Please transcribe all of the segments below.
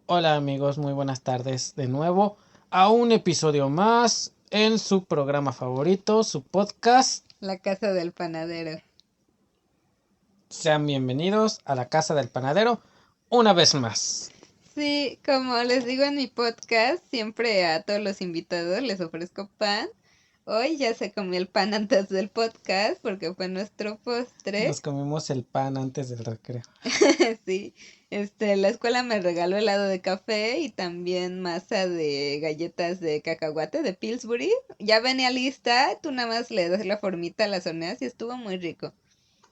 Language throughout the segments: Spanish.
Hola amigos, muy buenas tardes de nuevo a un episodio más en su programa favorito, su podcast. La casa del panadero. Sean bienvenidos a la casa del panadero una vez más. Sí, como les digo en mi podcast, siempre a todos los invitados les ofrezco pan. Hoy ya se comió el pan antes del podcast porque fue nuestro postre. Nos comimos el pan antes del recreo. Sí, la escuela me regaló helado de café y también masa de galletas de cacahuate de Pillsbury. Ya venía lista, tú nada más le das la formita, las horneas y estuvo muy rico.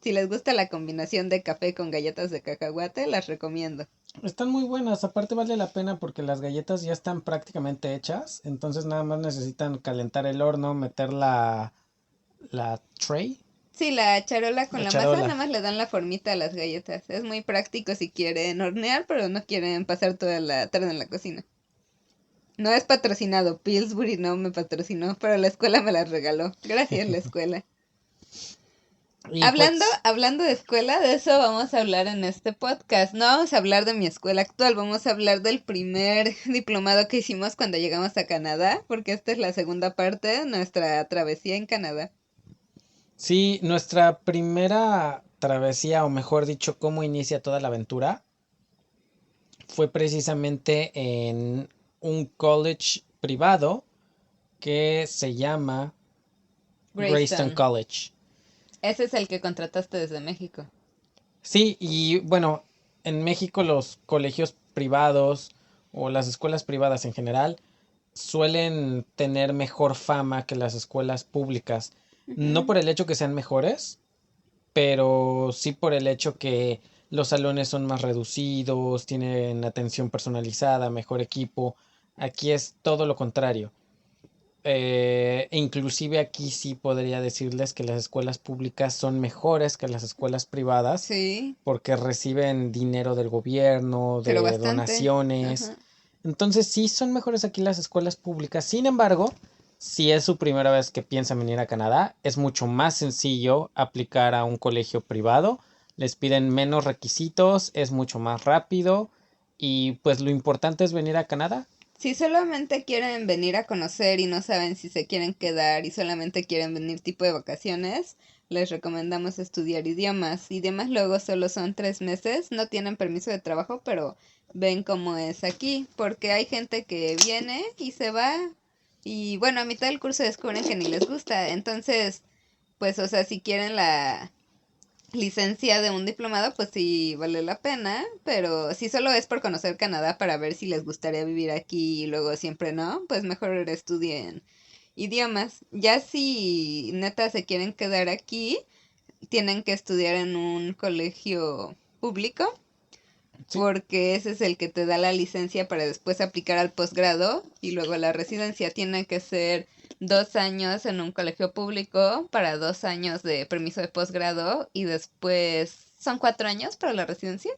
Si les gusta la combinación de café con galletas de cacahuate, las recomiendo. Están muy buenas, aparte vale la pena porque las galletas ya están prácticamente hechas, entonces nada más necesitan calentar el horno, meter la tray, Sí, la charola con la la masa, charola. nada más le dan la formita a las galletas. Es muy práctico si quieren hornear, pero no quieren pasar toda la tarde en la cocina. No es patrocinado, Pillsbury no me patrocinó, pero la escuela me las regaló. Gracias, la escuela. Y pues Hablando de escuela, de eso vamos a hablar en este podcast. No vamos a hablar de mi escuela actual, vamos a hablar del primer diplomado que hicimos cuando llegamos a Canadá, porque esta es la segunda parte de nuestra travesía en Canadá. sí, nuestra primera travesía, o mejor dicho, cómo inicia toda la aventura, fue precisamente en un college privado que se llama Greystone Greystone. College. Ese es el que contrataste desde México. Sí, y bueno, en México los colegios privados o las escuelas privadas en general suelen tener mejor fama que las escuelas públicas. No Ujú. por el hecho que sean mejores, pero sí por el hecho que los salones son más reducidos, tienen atención personalizada, mejor equipo. Aquí es todo lo contrario. Inclusive aquí sí podría decirles que las escuelas públicas son mejores que las escuelas privadas Sí, porque reciben dinero del gobierno, pero de bastante. donaciones. Ajá. Entonces sí son mejores aquí las escuelas públicas. Sin embargo, si es su primera vez que piensan venir a Canadá, es mucho más sencillo aplicar a un colegio privado. Les piden menos requisitos, es mucho más rápido y pues lo importante es venir a Canadá. Si solamente quieren venir a conocer y no saben si se quieren quedar y solamente quieren venir tipo de vacaciones, les recomendamos estudiar idiomas. Idiomas luego solo son 3 meses, no tienen permiso de trabajo, pero ven cómo es aquí, porque hay gente que viene y se va y bueno, a mitad del curso descubren que ni les gusta. Entonces, pues, o sea, si quieren la licencia de un diplomado, pues sí vale la pena, pero si solo es por conocer Canadá para ver si les gustaría vivir aquí y luego siempre no, pues mejor estudien idiomas. Ya si neta se quieren quedar aquí, tienen que estudiar en un colegio público Sí, porque ese es el que te da la licencia para después aplicar al posgrado y luego la residencia. Tiene que ser 2 años en un colegio público para 2 años de permiso de posgrado y después son 4 años para la residencia.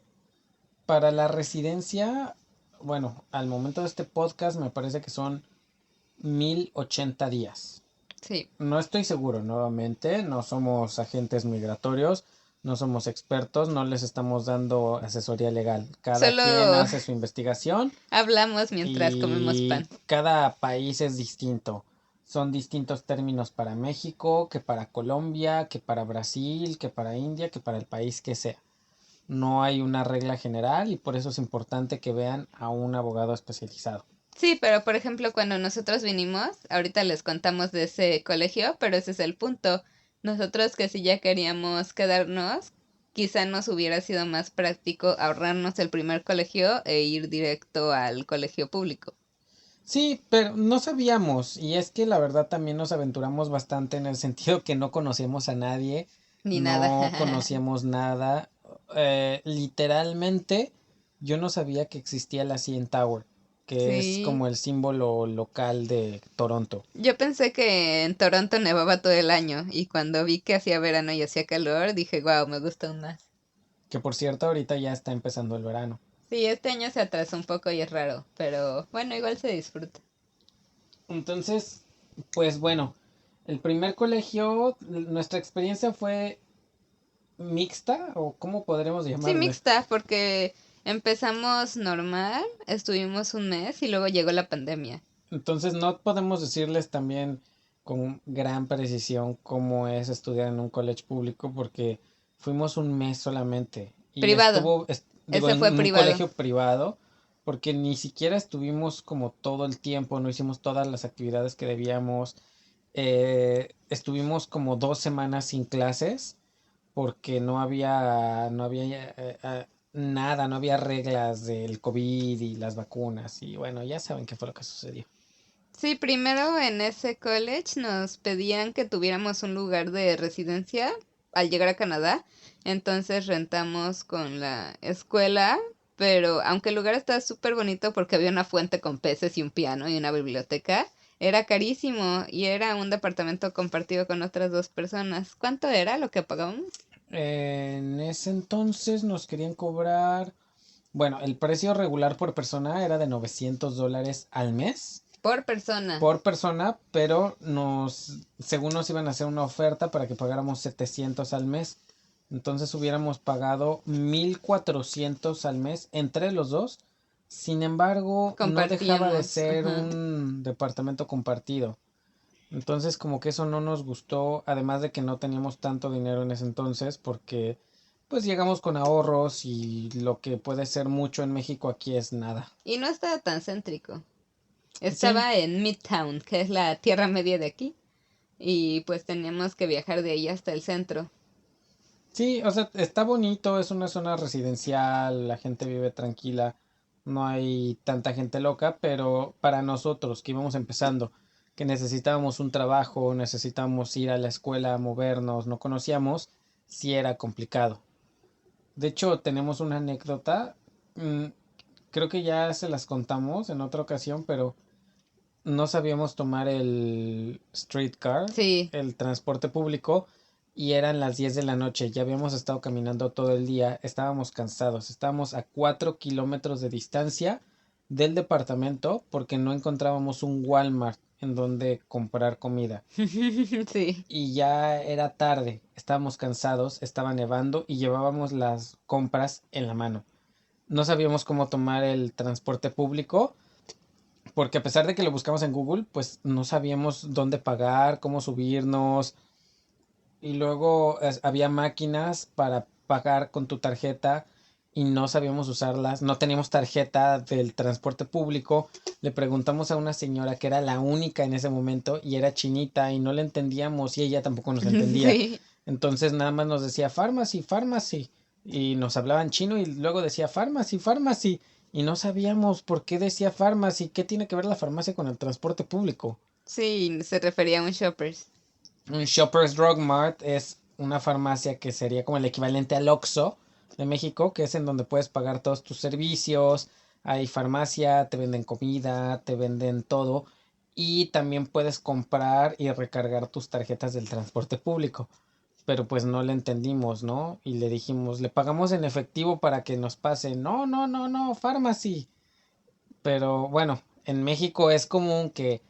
para la residencia, bueno, al momento de este podcast me parece que son 1080 días. Sí, No estoy seguro, nuevamente, no somos agentes migratorios, no somos expertos, no les estamos dando asesoría legal. Cada quien solo hace su investigación hablamos mientras comemos y pan. cada país es distinto. Son distintos términos para México, que para Colombia, que para Brasil, que para India, que para el país que sea. No hay una regla general y por eso es importante que vean a un abogado especializado. Sí, pero por ejemplo, cuando nosotros vinimos, ahorita les contamos de ese colegio, pero ese es el punto. Nosotros que si ya queríamos quedarnos, quizá nos hubiera sido más práctico ahorrarnos el primer colegio e ir directo al colegio público. Sí, pero no sabíamos, y es que la verdad también nos aventuramos bastante en el sentido que no conocíamos a nadie, Ni nada. no conocíamos nada. Literalmente, yo no sabía que existía la CN Tower, que es Sí. como el símbolo local de Toronto, Yo pensé que en Toronto nevaba todo el año y cuando vi que hacía verano y hacía calor, dije, wow, me gusta aún más. que por cierto ahorita ya está empezando el verano. Sí, este año se atrasó un poco y es raro, pero bueno, igual se disfruta. Entonces, pues bueno, el primer colegio, nuestra experiencia fue mixta, o cómo podremos Sí, llamarle. mixta, porque Empezamos normal, estuvimos un mes y luego llegó la pandemia. Entonces no podemos decirles también con gran precisión cómo es estudiar en un college público porque fuimos un mes solamente y Privado, digo, ese fue en un privado. colegio privado porque ni siquiera estuvimos como todo el tiempo, no hicimos todas las actividades que debíamos. Estuvimos como 2 semanas sin clases porque no había nada, no había reglas del COVID y las vacunas y bueno, ya saben qué fue lo que sucedió. Sí, primero en ese college nos pedían que tuviéramos un lugar de residencia al llegar a Canadá, entonces rentamos con la escuela, pero aunque el lugar estaba súper bonito porque había una fuente con peces y un piano y una biblioteca, era carísimo y era un departamento compartido con otras dos personas. ¿Cuánto era lo que pagábamos? En ese entonces nos querían cobrar, bueno, el precio regular por persona era de $900 al mes Por persona. por persona, pero según nos iban a hacer una oferta para que pagáramos 700 al mes. Entonces hubiéramos pagado 1400 al mes entre los dos. Sin embargo, no dejaba de Compartíamos. ser Ajá. un departamento compartido. Entonces como que eso no nos gustó, además de que no teníamos tanto dinero en ese entonces porque pues llegamos con ahorros y lo que puede ser mucho en México aquí es nada. Y no estaba tan céntrico. Sí, Estaba en Midtown, que es la tierra media de aquí. Y pues teníamos que viajar de ahí hasta el centro. sí, o sea, está bonito, es una zona residencial, la gente vive tranquila, no hay tanta gente loca, pero para nosotros que íbamos empezando, que necesitábamos un trabajo, necesitábamos ir a la escuela, movernos, no conocíamos, sí era complicado. De hecho, tenemos una anécdota, mm, creo que ya se las contamos en otra ocasión, pero no sabíamos tomar el streetcar, Sí. el transporte público, y eran las 10 de la noche. Ya habíamos estado caminando todo el día, estábamos cansados, estábamos a 4 kilómetros de distancia del departamento porque no encontrábamos un Walmart en donde comprar comida. Sí. Y ya era tarde, estábamos cansados, estaba nevando y llevábamos las compras en la mano. No sabíamos cómo tomar el transporte público porque a pesar de que lo buscamos en Google, pues no sabíamos dónde pagar, cómo subirnos. Y luego había máquinas para pagar con tu tarjeta y no sabíamos usarlas. No teníamos tarjeta del transporte público. Le preguntamos a una señora que era la única en ese momento y era chinita y no le entendíamos y ella tampoco nos entendía. Sí. Entonces nada más nos decía pharmacy, pharmacy. Y nos hablaban chino y luego decía pharmacy, pharmacy. Y no sabíamos por qué decía pharmacy, qué tiene que ver la farmacia con el transporte público. Sí, se refería a un shoppers. Un Shoppers Drug Mart es una farmacia que sería como el equivalente al Oxxo de México, que es en donde puedes pagar todos tus servicios. Hay farmacia, te venden comida, te venden todo. Y también puedes comprar y recargar tus tarjetas del transporte público. Pero pues no le entendimos, ¿no? Y le dijimos, le pagamos en efectivo para que nos pase. No, no, no, no, pharmacy. Pero bueno, en México es común que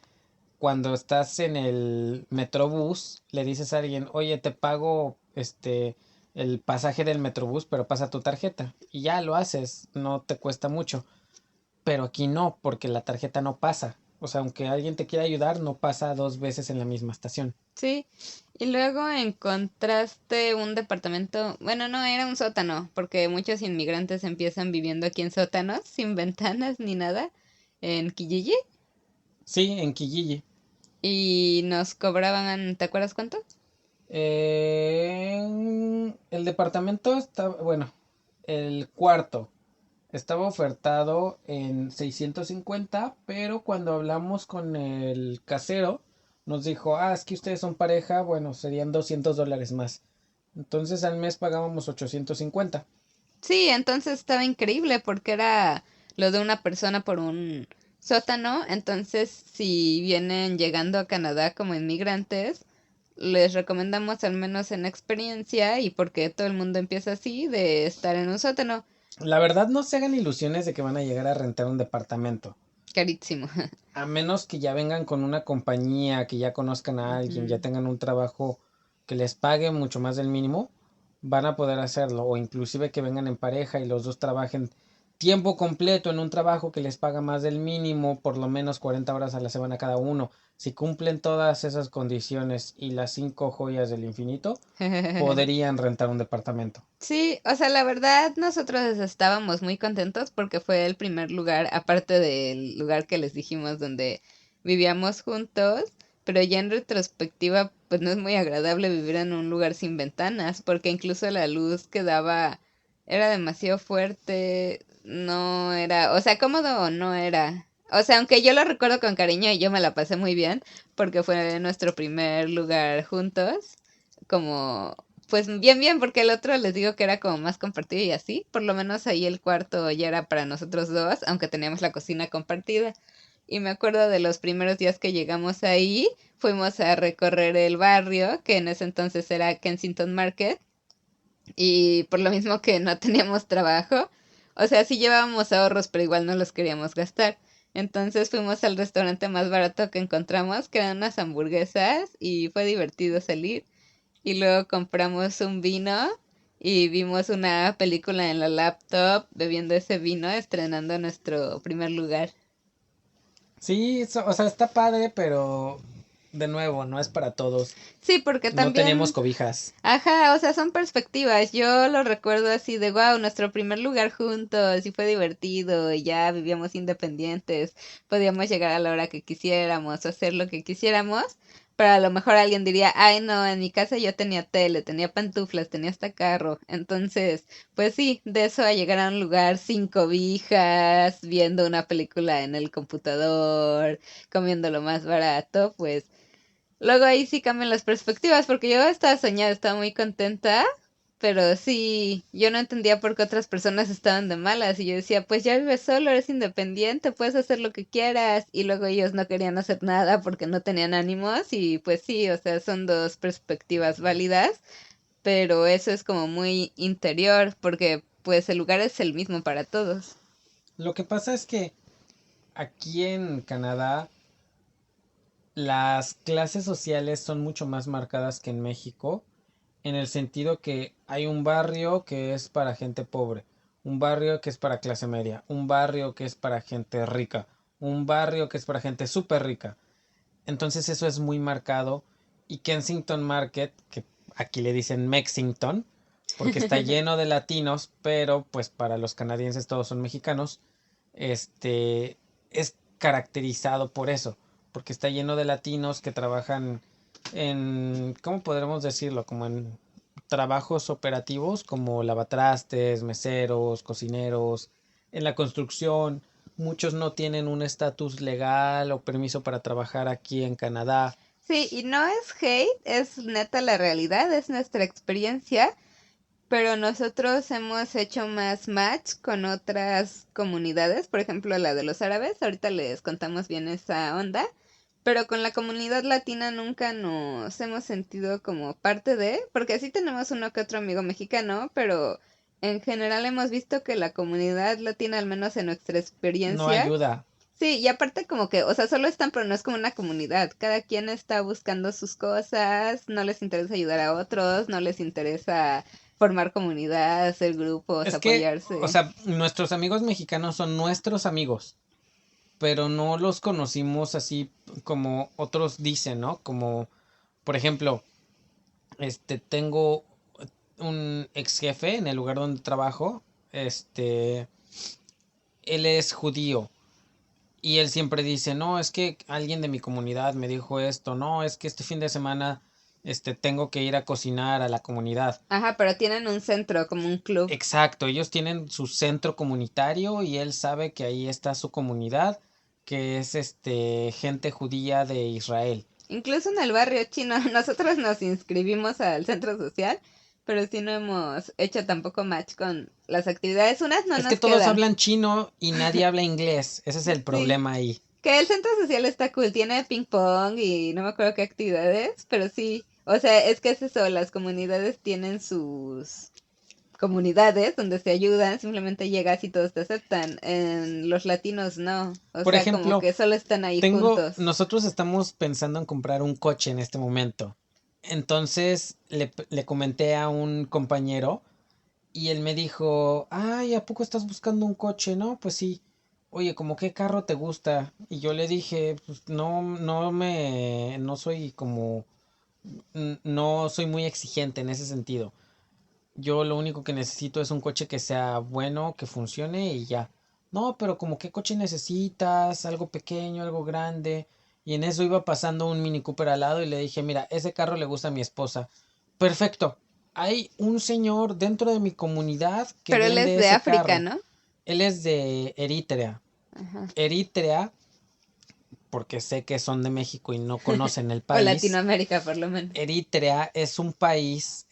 cuando estás en el metrobús, le dices a alguien, oye, te pago el pasaje del metrobús, pero pasa tu tarjeta. Y ya lo haces, no te cuesta mucho. Pero aquí no, porque la tarjeta no pasa. O sea, aunque alguien te quiera ayudar, no pasa 2 veces en la misma estación. Sí. Y luego encontraste un departamento, bueno, no, era un sótano, porque muchos inmigrantes empiezan viviendo aquí en sótanos, sin ventanas ni nada, en Kijiji. Sí, en Kijiji. Y nos cobraban, ¿te acuerdas cuánto? El departamento está, bueno, el cuarto estaba ofertado en 650, pero cuando hablamos con el casero, nos dijo, es que ustedes son pareja, bueno, serían $200 más. Entonces al mes pagábamos 850. Sí, entonces estaba increíble porque era lo de una persona por un sótano. Entonces, si vienen llegando a Canadá como inmigrantes, les recomendamos al menos en experiencia y porque todo el mundo empieza así, de estar en un sótano La verdad, no se hagan ilusiones de que van a llegar a rentar un departamento. carísimo. A menos que ya vengan con una compañía, que ya conozcan a alguien, ya Ujú. tengan un trabajo que les pague mucho más del mínimo, van a poder hacerlo. O inclusive que vengan en pareja y los dos trabajen. tiempo completo en un trabajo que les paga más del mínimo, por lo menos 40 horas a la semana cada uno, si cumplen todas esas condiciones y las 5 joyas del infinito, podrían rentar un departamento. Sí, o sea, la verdad nosotros estábamos muy contentos porque fue el primer lugar, aparte del lugar que les dijimos donde vivíamos juntos, pero ya en retrospectiva pues no es muy agradable vivir en un lugar sin ventanas porque incluso la luz que daba era demasiado fuerte, no era, o sea, cómodo no era. O sea, aunque yo lo recuerdo con cariño y yo me la pasé muy bien porque fue nuestro primer lugar juntos, como pues bien, bien, porque el otro les digo que era como más compartido y así. Por lo menos ahí el cuarto ya era para nosotros dos, aunque teníamos la cocina compartida. Y me acuerdo de los primeros días que llegamos ahí, fuimos a recorrer el barrio, que en ese entonces era Kensington Market, y por lo mismo que no teníamos trabajo, o sea, sí llevábamos ahorros, pero igual no los queríamos gastar. Entonces fuimos al restaurante más barato que encontramos, que eran unas hamburguesas, y fue divertido salir. Y luego compramos un vino y vimos una película en la laptop bebiendo ese vino, estrenando nuestro primer lugar. Sí, o sea, está padre, pero de nuevo, no es para todos. Sí, porque No teníamos también, cobijas. ajá, o sea, son perspectivas. Yo lo recuerdo así de, wow, nuestro primer lugar juntos y fue divertido y ya vivíamos independientes, podíamos llegar a la hora que quisiéramos o hacer lo que quisiéramos. Pero a lo mejor alguien diría, ay no, en mi casa yo tenía tele, tenía pantuflas, tenía hasta carro. Entonces, pues sí, de eso a llegar a un lugar sin cobijas, viendo una película en el computador, comiendo lo más barato, pues luego ahí sí cambian las perspectivas, porque yo estaba soñada, estaba muy contenta, pero sí, yo no entendía por qué otras personas estaban de malas, y yo decía, pues ya vives solo, eres independiente, puedes hacer lo que quieras, y luego ellos no querían hacer nada porque no tenían ánimos, y pues sí, o sea, son dos perspectivas válidas, pero eso es como muy interior, porque pues el lugar es el mismo para todos. Lo que pasa es que aquí en Canadá las clases sociales son mucho más marcadas que en México, en el sentido que hay un barrio que es para gente pobre, un barrio que es para clase media, un barrio que es para gente rica, un barrio que es para gente súper rica. Entonces eso es muy marcado y Kensington Market, que aquí le dicen Mexington, porque está lleno de latinos, pero pues para los canadienses todos son mexicanos, es caracterizado por eso, porque está lleno de latinos que trabajan en, ¿cómo podremos decirlo? Como en trabajos operativos como lavatrastes, meseros, cocineros, en la construcción. Muchos no tienen un estatus legal o permiso para trabajar aquí en Canadá. Sí, y no es hate, es neta la realidad, es nuestra experiencia. Pero nosotros hemos hecho más match con otras comunidades, por ejemplo la de los árabes, ahorita les contamos bien esa onda, pero con la comunidad latina nunca nos hemos sentido como parte de, porque sí tenemos uno que otro amigo mexicano, pero en general hemos visto que la comunidad latina, al menos en nuestra No experiencia, ayuda. sí, y aparte como que, o sea, solo están, pero no es como una comunidad. Cada quien está buscando sus cosas, no les interesa ayudar a otros, no les interesa formar comunidad, hacer grupos, Es que, o apoyarse. sea, nuestros amigos mexicanos son nuestros amigos, pero no los conocimos así como otros dicen, ¿no? Como, por ejemplo, tengo un ex jefe en el lugar donde trabajo, él es judío. Y él siempre dice, no, es que alguien de mi comunidad me dijo esto, no, es que este fin de semana, tengo que ir a cocinar a la comunidad. Ajá, pero tienen un centro, como un club. Exacto, ellos tienen su centro comunitario y él sabe que ahí está su comunidad, que es gente judía de Israel. Incluso en el barrio chino, nosotros nos inscribimos al centro social, pero sí no hemos hecho tampoco match con las actividades. Unas no Es que nos todos quedan. hablan chino y nadie habla inglés, ese es el Sí. problema ahí. Que el centro social está cool, tiene ping pong y no me acuerdo qué actividades, pero sí, o sea, es que es eso, las comunidades tienen sus comunidades donde se ayudan, simplemente llegas y todos te aceptan. En los latinos no, o Por sea, como ejemplo, que solo están ahí juntos. nosotros estamos pensando en comprar un coche en este momento. Entonces le comenté a un compañero Y él me dijo, ay, ¿a poco estás buscando un coche? No, pues sí. Oye, ¿cómo qué carro te gusta? Y yo le dije, pues no soy como, no soy muy exigente en ese sentido. Yo lo único que necesito es un coche que sea bueno, que funcione y ya. No, pero como qué coche necesitas, algo pequeño, algo grande. Y en eso iba pasando un Mini Cooper al lado y le dije, mira, ese carro le gusta a mi esposa. Perfecto. Hay un señor dentro de mi comunidad que Pero él es vende de ese África, carro. ¿no? Él es de Eritrea. Ajá. Eritrea, porque sé que son de México y no conocen el O país. Latinoamérica, por lo menos. Eritrea es un país,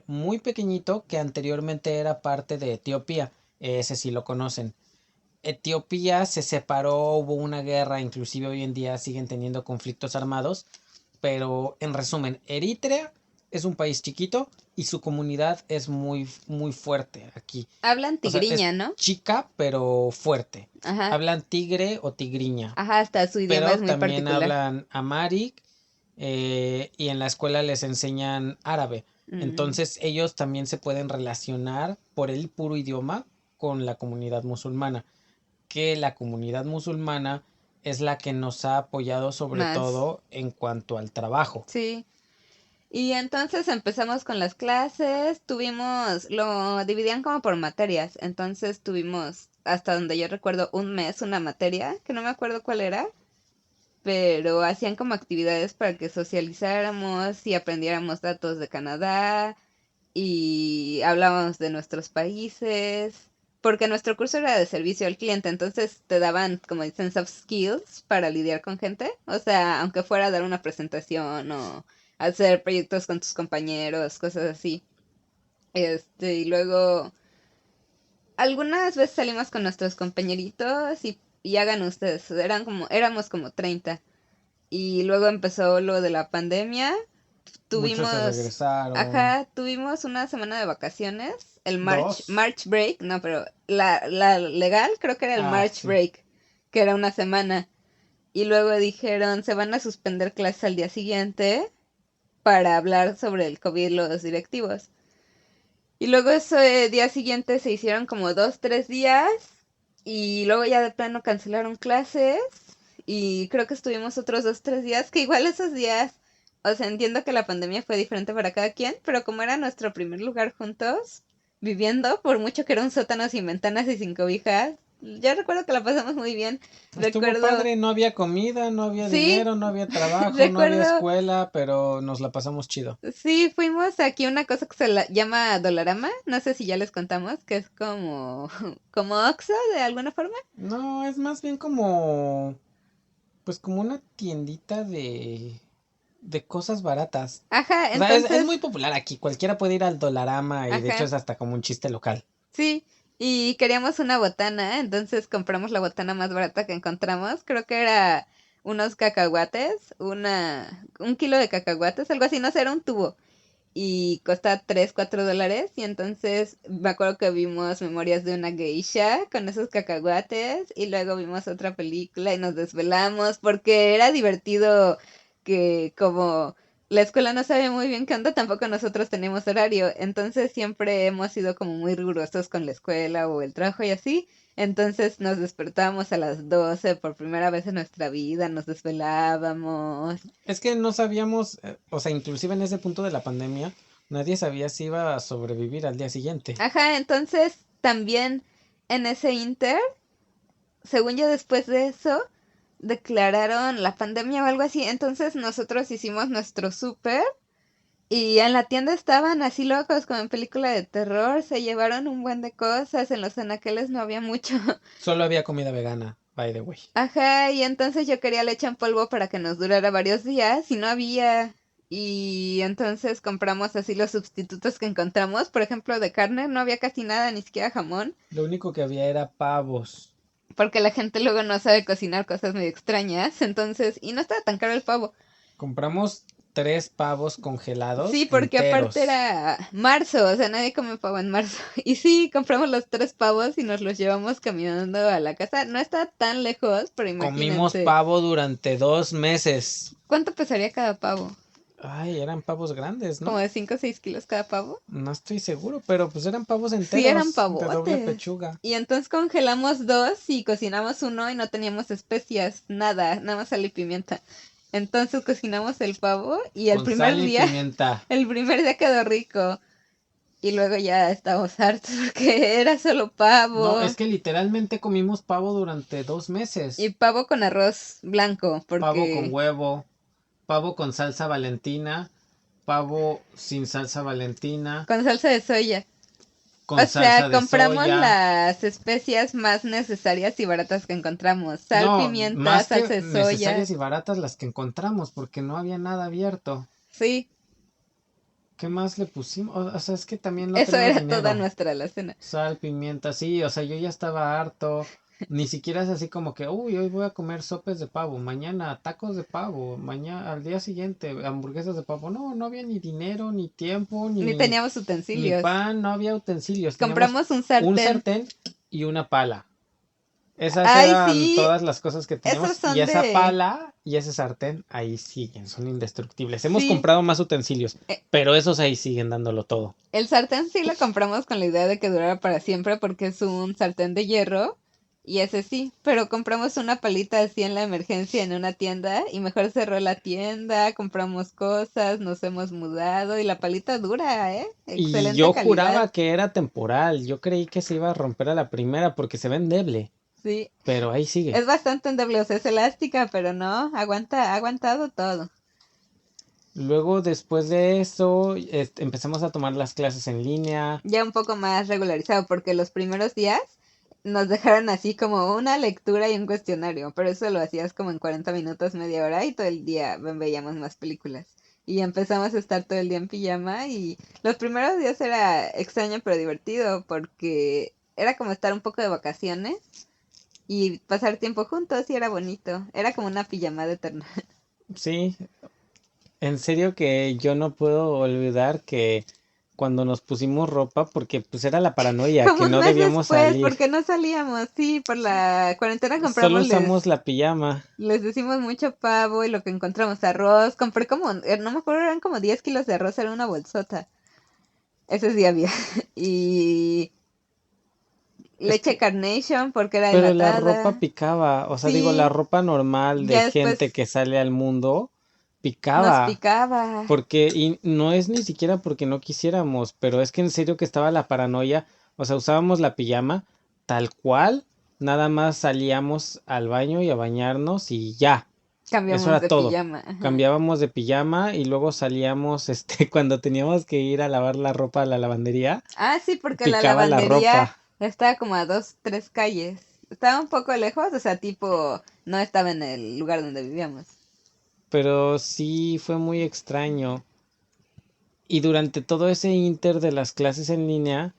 muy pequeñito que anteriormente era parte de Etiopía. Ese sí lo conocen. Etiopía se separó, hubo una guerra, inclusive hoy en día siguen teniendo conflictos armados. Pero en resumen, Eritrea es un país chiquito y su comunidad es muy fuerte aquí. Hablan O sea, es tigriña, ¿no? chica pero fuerte. Ajá. Hablan tigre o tigriña, Ajá, hasta su idioma es pero muy también particular. hablan Amharic, y en la escuela les enseñan árabe. Mm, Entonces ellos también se pueden relacionar por el puro idioma con la comunidad musulmana, que la comunidad musulmana es la que nos ha apoyado sobre más. todo en cuanto al trabajo. Sí. Y entonces empezamos con las clases, lo dividían como por materias, entonces tuvimos, hasta donde yo recuerdo, un mes una materia, que no me acuerdo cuál era, pero hacían como actividades para que socializáramos y aprendiéramos datos de Canadá y hablábamos de nuestros países, porque nuestro curso era de servicio al cliente, entonces te daban, como dicen, soft skills para lidiar con gente, o sea, aunque fuera a dar una presentación o hacer proyectos con tus compañeros, cosas así. Y luego algunas veces salimos con nuestros compañeritos y hagan ustedes, éramos como 30. Y luego empezó lo de la pandemia. Muchos se Tuvimos, regresaron. ajá, tuvimos una semana de vacaciones, el Dos. March Break, no, pero la legal creo que era el Ah, March sí. Break, que era una semana. Y luego dijeron, se van a suspender clases al día siguiente para hablar sobre el COVID los directivos. Y luego ese día siguiente se hicieron como 2, 3 días y luego ya de plano cancelaron clases y creo que estuvimos otros 2, 3 días, que igual esos días, o sea, entiendo que la pandemia fue diferente para cada quien, pero como era nuestro primer lugar juntos, viviendo, por mucho que era un sótano sin ventanas y sin cobijas, yo recuerdo que la pasamos muy bien. Estuvo Recuerdo, padre, no había comida, no había sí, dinero, no había trabajo, no había recuerdo. escuela, pero nos la pasamos chido. Sí, fuimos aquí a una cosa que llama Dollarama, no sé si ya les contamos, que es como, como Oxxo de alguna forma. No, es más bien como, pues como una tiendita de cosas baratas. Ajá, O sea, es entonces, muy popular aquí, cualquiera puede ir al Dolarama y de hecho ajá, es hasta como un chiste local. sí, y queríamos una botana, entonces compramos la botana más barata que encontramos, creo que era unos cacahuates, un kilo de cacahuates, algo así, no sé, era un tubo. Y cuesta $3, $4. Y entonces me acuerdo que vimos Memorias de una Geisha con esos cacahuates. Y luego vimos otra película y nos desvelamos porque era divertido que como la escuela no sabe muy bien qué onda, tampoco nosotros tenemos horario. Entonces siempre hemos sido como muy rigurosos con la escuela o el trabajo y así. Entonces nos despertábamos a las 12 por primera vez en nuestra vida, nos desvelábamos. Es que no sabíamos, o sea, inclusive en ese punto de la pandemia, nadie sabía si iba a sobrevivir al día siguiente. Ajá, entonces también en ese inter, según yo después de eso, declararon la pandemia o algo así. Entonces nosotros hicimos nuestro súper y en la tienda estaban así locos como en película de terror. Se llevaron un buen de cosas. En los anaqueles no había mucho. Solo había comida vegana, by the way. Ajá, y entonces yo quería leche en polvo para que nos durara varios días y no había. Y entonces compramos así los sustitutos que encontramos. Por ejemplo, de carne no había casi nada, ni siquiera jamón. Lo único que había era pavos. Porque la gente luego no sabe cocinar cosas muy extrañas, entonces, y no estaba tan caro el pavo. Compramos 3 pavos Sí, congelados porque aparte enteros. era marzo, o sea, nadie come pavo en marzo. Y sí, compramos los 3 pavos y nos los llevamos caminando a la casa. No está tan lejos, pero Comimos imagínense, pavo durante 2 meses. ¿cuánto pesaría cada pavo? Ay, eran pavos grandes, como ¿no? de 5 o 6 kilos cada pavo. No estoy seguro, pero pues eran pavos Sí, eran enteros de doble pavotes. pechuga. Y entonces congelamos dos y cocinamos uno y no teníamos especias, nada más sal y pimienta. Entonces cocinamos el pavo y Con sal y pimienta. el primer día quedó rico. Y luego ya estábamos hartos porque era solo No, pavo. es que literalmente comimos pavo durante 2 Y meses. pavo con arroz blanco, Pavo con porque huevo, pavo con salsa Valentina, pavo sin salsa Valentina, con salsa de soya. O con sea, salsa de compramos soya. las especias más necesarias y baratas que encontramos. Sal, No, pimienta, más que salsa de soya. necesarias y baratas las que encontramos, porque no había nada abierto. Sí, ¿Qué más le pusimos? O sea, es que también no eso tenemos era toda dinero. nuestra alacena. Sal, pimienta, sí, o sea, yo ya estaba harto. Ni siquiera es así como que, uy, hoy voy a comer sopes de pavo, mañana tacos de pavo, mañana al día siguiente hamburguesas de pavo. No, no había ni dinero, ni tiempo, Ni teníamos ni utensilios. pan, no había utensilios. Teníamos Compramos un un sartén. sartén y una pala. Esas Ay, eran sí, todas las cosas que esos teníamos. Y son esa de... pala y ese sartén ahí siguen, son indestructibles. Hemos Sí, comprado más utensilios, pero esos ahí siguen dándolo todo. el sartén sí lo compramos con la idea de que durara para siempre porque es un sartén de hierro y ese sí, pero compramos una palita así en la emergencia en una tienda y mejor cerró la tienda, compramos cosas, nos hemos mudado y la palita dura, ¿eh? Y Excelente yo calidad. juraba que era temporal. Yo creí que se iba a romper a la primera porque se ve endeble. Sí, Pero ahí sigue. es bastante endeble, o sea, es elástica, pero no, ha aguantado todo. Luego, después de eso, empezamos a tomar las clases en línea. Ya un poco más regularizado porque los primeros días nos dejaron así como una lectura y un cuestionario, pero eso lo hacías como en 40 minutos, media hora y todo el día veíamos más películas. Y empezamos a estar todo el día en pijama y los primeros días era extraño pero divertido porque era como estar un poco de vacaciones y pasar tiempo juntos y era bonito. Era como una pijamada eterna. Sí, en serio que yo no puedo olvidar que cuando nos pusimos ropa, porque pues era la paranoia, Como que un no mes debíamos después, salir. porque no salíamos, sí, por la cuarentena Solo compramos usamos la pijama. les decimos mucho pavo y lo que encontramos, arroz. Compré como, no me acuerdo, eran como 10 kilos de arroz, era una bolsota. Ese sí había. Y Es leche que Carnation porque era pero la ropa enlatada. picaba, o sea, digo, la Sí, ropa normal de ya gente después que sale al mundo nos picaba, picaba. porque, y no es ni siquiera porque no quisiéramos, pero es que en serio que estaba la paranoia, o sea, usábamos la pijama tal cual, nada más salíamos al baño y a bañarnos y ya, eso Cambiamos era de todo. pijama. Ajá. Cambiábamos de pijama y luego salíamos, cuando teníamos que ir a lavar la ropa a la lavandería, Ah, sí, porque la picaba la lavandería ropa. estaba como a 2, 3 calles. Estaba un poco lejos, o sea, tipo, no estaba en el lugar donde vivíamos. Pero sí fue muy extraño. Y durante todo ese inter de las clases en línea,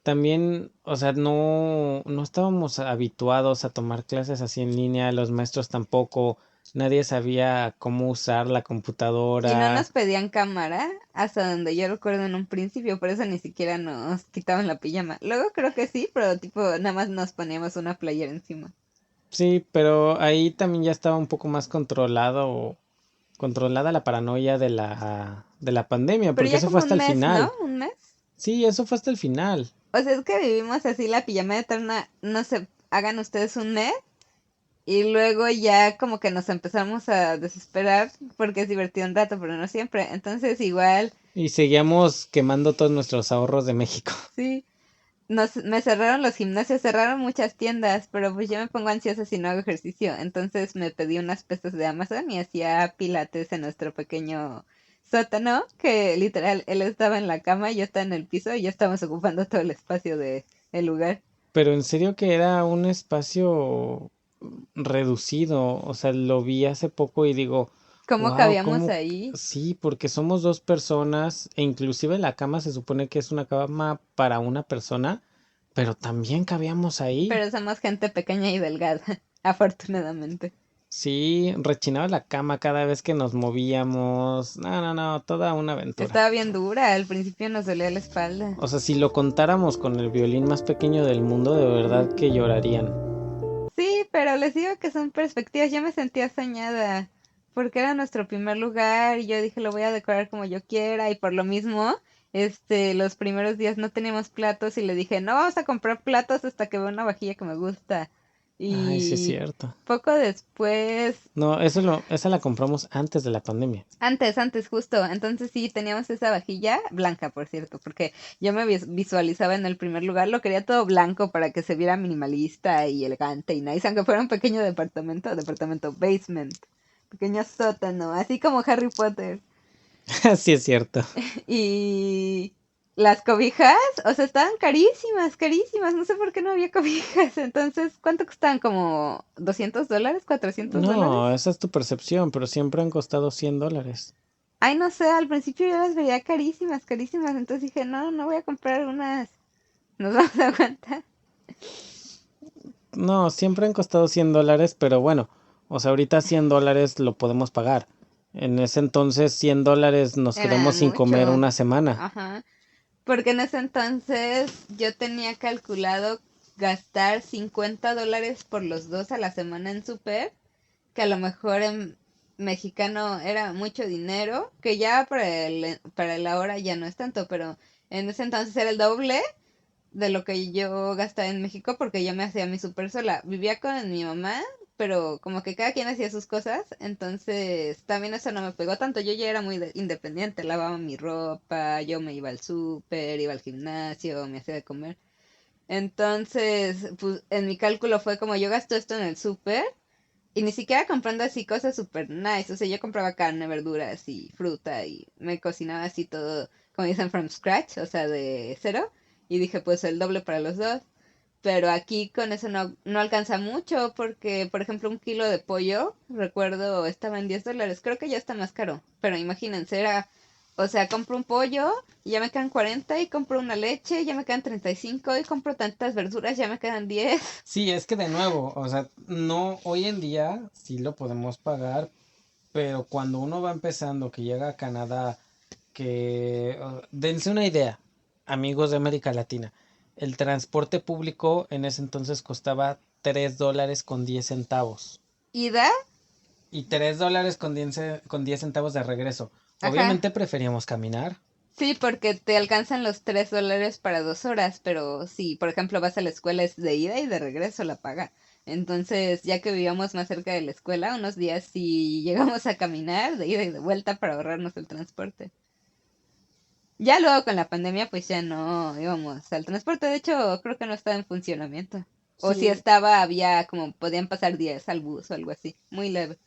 también, o sea, no estábamos habituados a tomar clases así en línea, los maestros tampoco, nadie sabía cómo usar la Y no computadora. nos pedían cámara, hasta donde yo recuerdo en un principio, por eso ni siquiera nos quitaban la pijama. Luego creo que sí, pero tipo nada más nos poníamos una playera encima. Sí, pero ahí también ya estaba un poco más controlada la paranoia de la pandemia, Pero porque ya eso fue como hasta un el mes, ¿no? final. Un mes. Sí, eso fue hasta el final. O sea, es que vivimos así la pijama eterna, no sé, hagan ustedes un mes y luego ya como que nos empezamos a desesperar porque es divertido un rato, pero no siempre. Entonces igual, Y seguíamos quemando todos nuestros ahorros de México. sí, me cerraron los gimnasios, cerraron muchas tiendas, pero pues yo me pongo ansiosa si no hago ejercicio. Entonces me pedí unas pesas de Amazon y hacía pilates en nuestro pequeño sótano, que literal, él estaba en la cama y yo estaba en el piso y ya estábamos ocupando todo el espacio de el lugar. Pero en serio que era un espacio reducido, o sea, lo vi hace poco y digo, ¿Cómo wow, cabíamos ¿cómo? ahí? Sí, porque somos dos personas e inclusive la cama se supone que es una cama para una persona, pero también cabíamos ahí. Pero somos gente pequeña y delgada, afortunadamente. Sí, rechinaba la cama cada vez que nos movíamos. No, toda una aventura. Estaba bien dura, al principio nos dolía la espalda. O sea, si lo contáramos con el violín más pequeño del mundo, de verdad que llorarían. Sí, pero les digo que son perspectivas. Yo me sentía soñada porque era nuestro primer lugar y yo dije lo voy a decorar como yo quiera y por lo mismo, los primeros días no teníamos platos y le dije, no vamos a comprar platos hasta que vea una vajilla que me gusta. Ay, sí es Y cierto. poco después, No, esa la compramos antes de la pandemia. antes justo, entonces sí teníamos esa vajilla blanca, por cierto, porque yo me visualizaba en el primer lugar, lo quería todo blanco para que se viera minimalista y elegante y nice, aunque fuera un pequeño departamento basement, pequeño sótano, así como Harry Potter. Sí es cierto. Y las cobijas, o sea, estaban carísimas, carísimas, no sé por qué no había cobijas, entonces, ¿cuánto costaban? ¿Como $200? ¿$400? No, esa es tu percepción, pero siempre han costado $100. Ay, no sé, al principio yo las veía carísimas, carísimas, entonces dije, no, no voy a comprar unas, nos vamos a aguantar. No, siempre han costado $100, pero bueno, o sea, ahorita $100 lo podemos pagar. En ese entonces $100 nos Era quedamos sin comer mucho, una semana. ajá, porque en ese entonces yo tenía calculado gastar $50 por los dos a la semana en súper, que a lo mejor en mexicano era mucho dinero, que ya para el ahora ya no es tanto, pero en ese entonces era el doble de lo que yo gastaba en México porque yo me hacía mi súper sola. Vivía con mi mamá, pero como que cada quien hacía sus cosas, entonces también eso no me pegó tanto. Yo ya era muy independiente, lavaba mi ropa, yo me iba al súper, iba al gimnasio, me hacía de comer. Entonces, pues en mi cálculo fue como yo gasto esto en el súper y ni siquiera comprando así cosas super nice. O sea, yo compraba carne, verduras y fruta y me cocinaba así todo, como dicen, from scratch, o sea, de cero. Y dije, pues el doble para los dos. Pero aquí con eso no alcanza mucho porque, por ejemplo, un kilo de pollo, recuerdo, estaba en $10. Creo que ya está más caro. Pero imagínense, o sea, compro un pollo y ya me quedan 40 y compro una leche, ya me quedan 35 y compro tantas verduras, ya me quedan 10. Sí, es que de nuevo, o sea, no, hoy en día sí lo podemos pagar, pero cuando uno va empezando, que llega a Canadá, dense una idea, amigos de América Latina, el transporte público en ese entonces costaba $3.10 ¿Ida? y $3 con diez centavos de regreso. Ajá. Obviamente preferíamos caminar. Sí, porque te alcanzan los $3 para 2 horas, pero si, por ejemplo, vas a la escuela es de ida y de regreso la paga. Entonces, ya que vivíamos más cerca de la escuela, unos días sí llegamos a caminar de ida y de vuelta para ahorrarnos el transporte. Ya luego con la pandemia, pues ya no íbamos al transporte. De hecho, creo que no estaba en funcionamiento. O si Sí, estaba, había como podían pasar días al bus o algo así. Muy leve.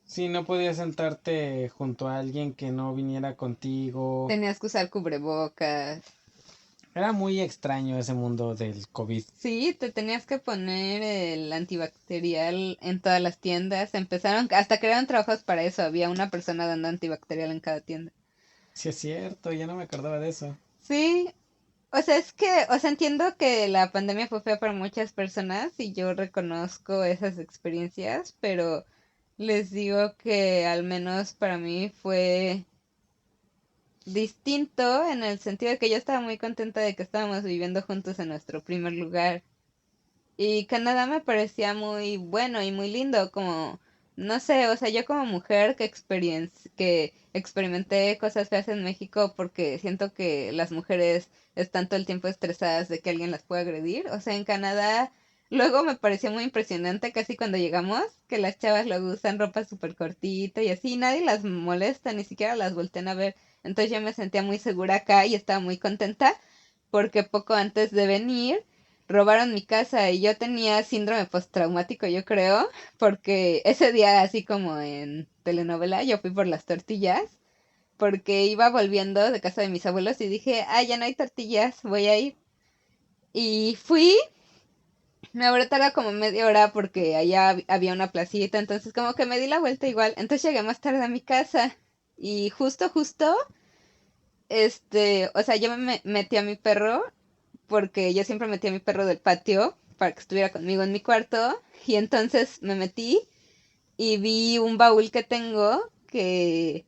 sí, no podías sentarte junto a alguien que no viniera contigo. Tenías que usar cubrebocas. Era muy extraño ese mundo del COVID. Sí, te tenías que poner el antibacterial en todas las tiendas. Empezaron, hasta crearon trabajos para eso. Había una persona dando antibacterial en cada tienda. Sí es cierto, ya no me acordaba de eso. Sí, o sea, es que, o sea, entiendo que la pandemia fue fea para muchas personas y yo reconozco esas experiencias, pero les digo que al menos para mí fue distinto en el sentido de que yo estaba muy contenta de que estábamos viviendo juntos en nuestro primer lugar. Y Canadá me parecía muy bueno y muy lindo, como, no sé, o sea, yo como mujer que experimenté cosas feas en México porque siento que las mujeres están todo el tiempo estresadas de que alguien las pueda agredir. O sea, en Canadá luego me pareció muy impresionante casi cuando llegamos, que las chavas luego usan ropa súper cortita y así, nadie las molesta, ni siquiera las voltean a ver. Entonces yo me sentía muy segura acá y estaba muy contenta porque poco antes de venir robaron mi casa y yo tenía síndrome postraumático, yo creo, porque ese día, así como en telenovela, yo fui por las tortillas, porque iba volviendo de casa de mis abuelos y dije, ah, ya no hay tortillas, voy a ir. Y fui, me habré tardado como media hora porque allá había una placita, entonces como que me di la vuelta igual, entonces llegué más tarde a mi casa y justo, o sea, yo me metí a mi perro porque yo siempre metí a mi perro del patio para que estuviera conmigo en mi cuarto y entonces me metí y vi un baúl que tengo que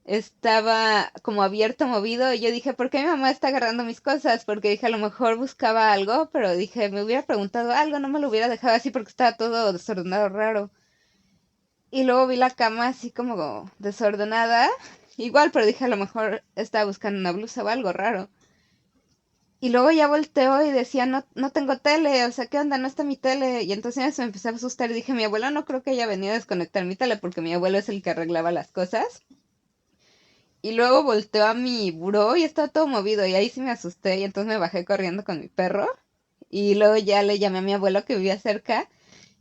estaba como abierto, movido y yo dije, ¿por qué mi mamá está agarrando mis cosas? Porque dije, a lo mejor buscaba algo, pero dije, me hubiera preguntado algo, no me lo hubiera dejado así porque estaba todo desordenado, raro. Y luego vi la cama así como desordenada. Igual, pero dije a lo mejor estaba buscando una blusa o algo raro. Y luego ya volteó y decía, no, no tengo tele, o sea, ¿qué onda? No está mi tele. Y entonces me empecé a asustar y dije, mi abuelo no creo que haya venido a desconectar mi tele porque mi abuelo es el que arreglaba las cosas. Y luego volteó a mi buró y estaba todo movido y ahí sí me asusté y entonces me bajé corriendo con mi perro. Y luego ya le llamé a mi abuelo que vivía cerca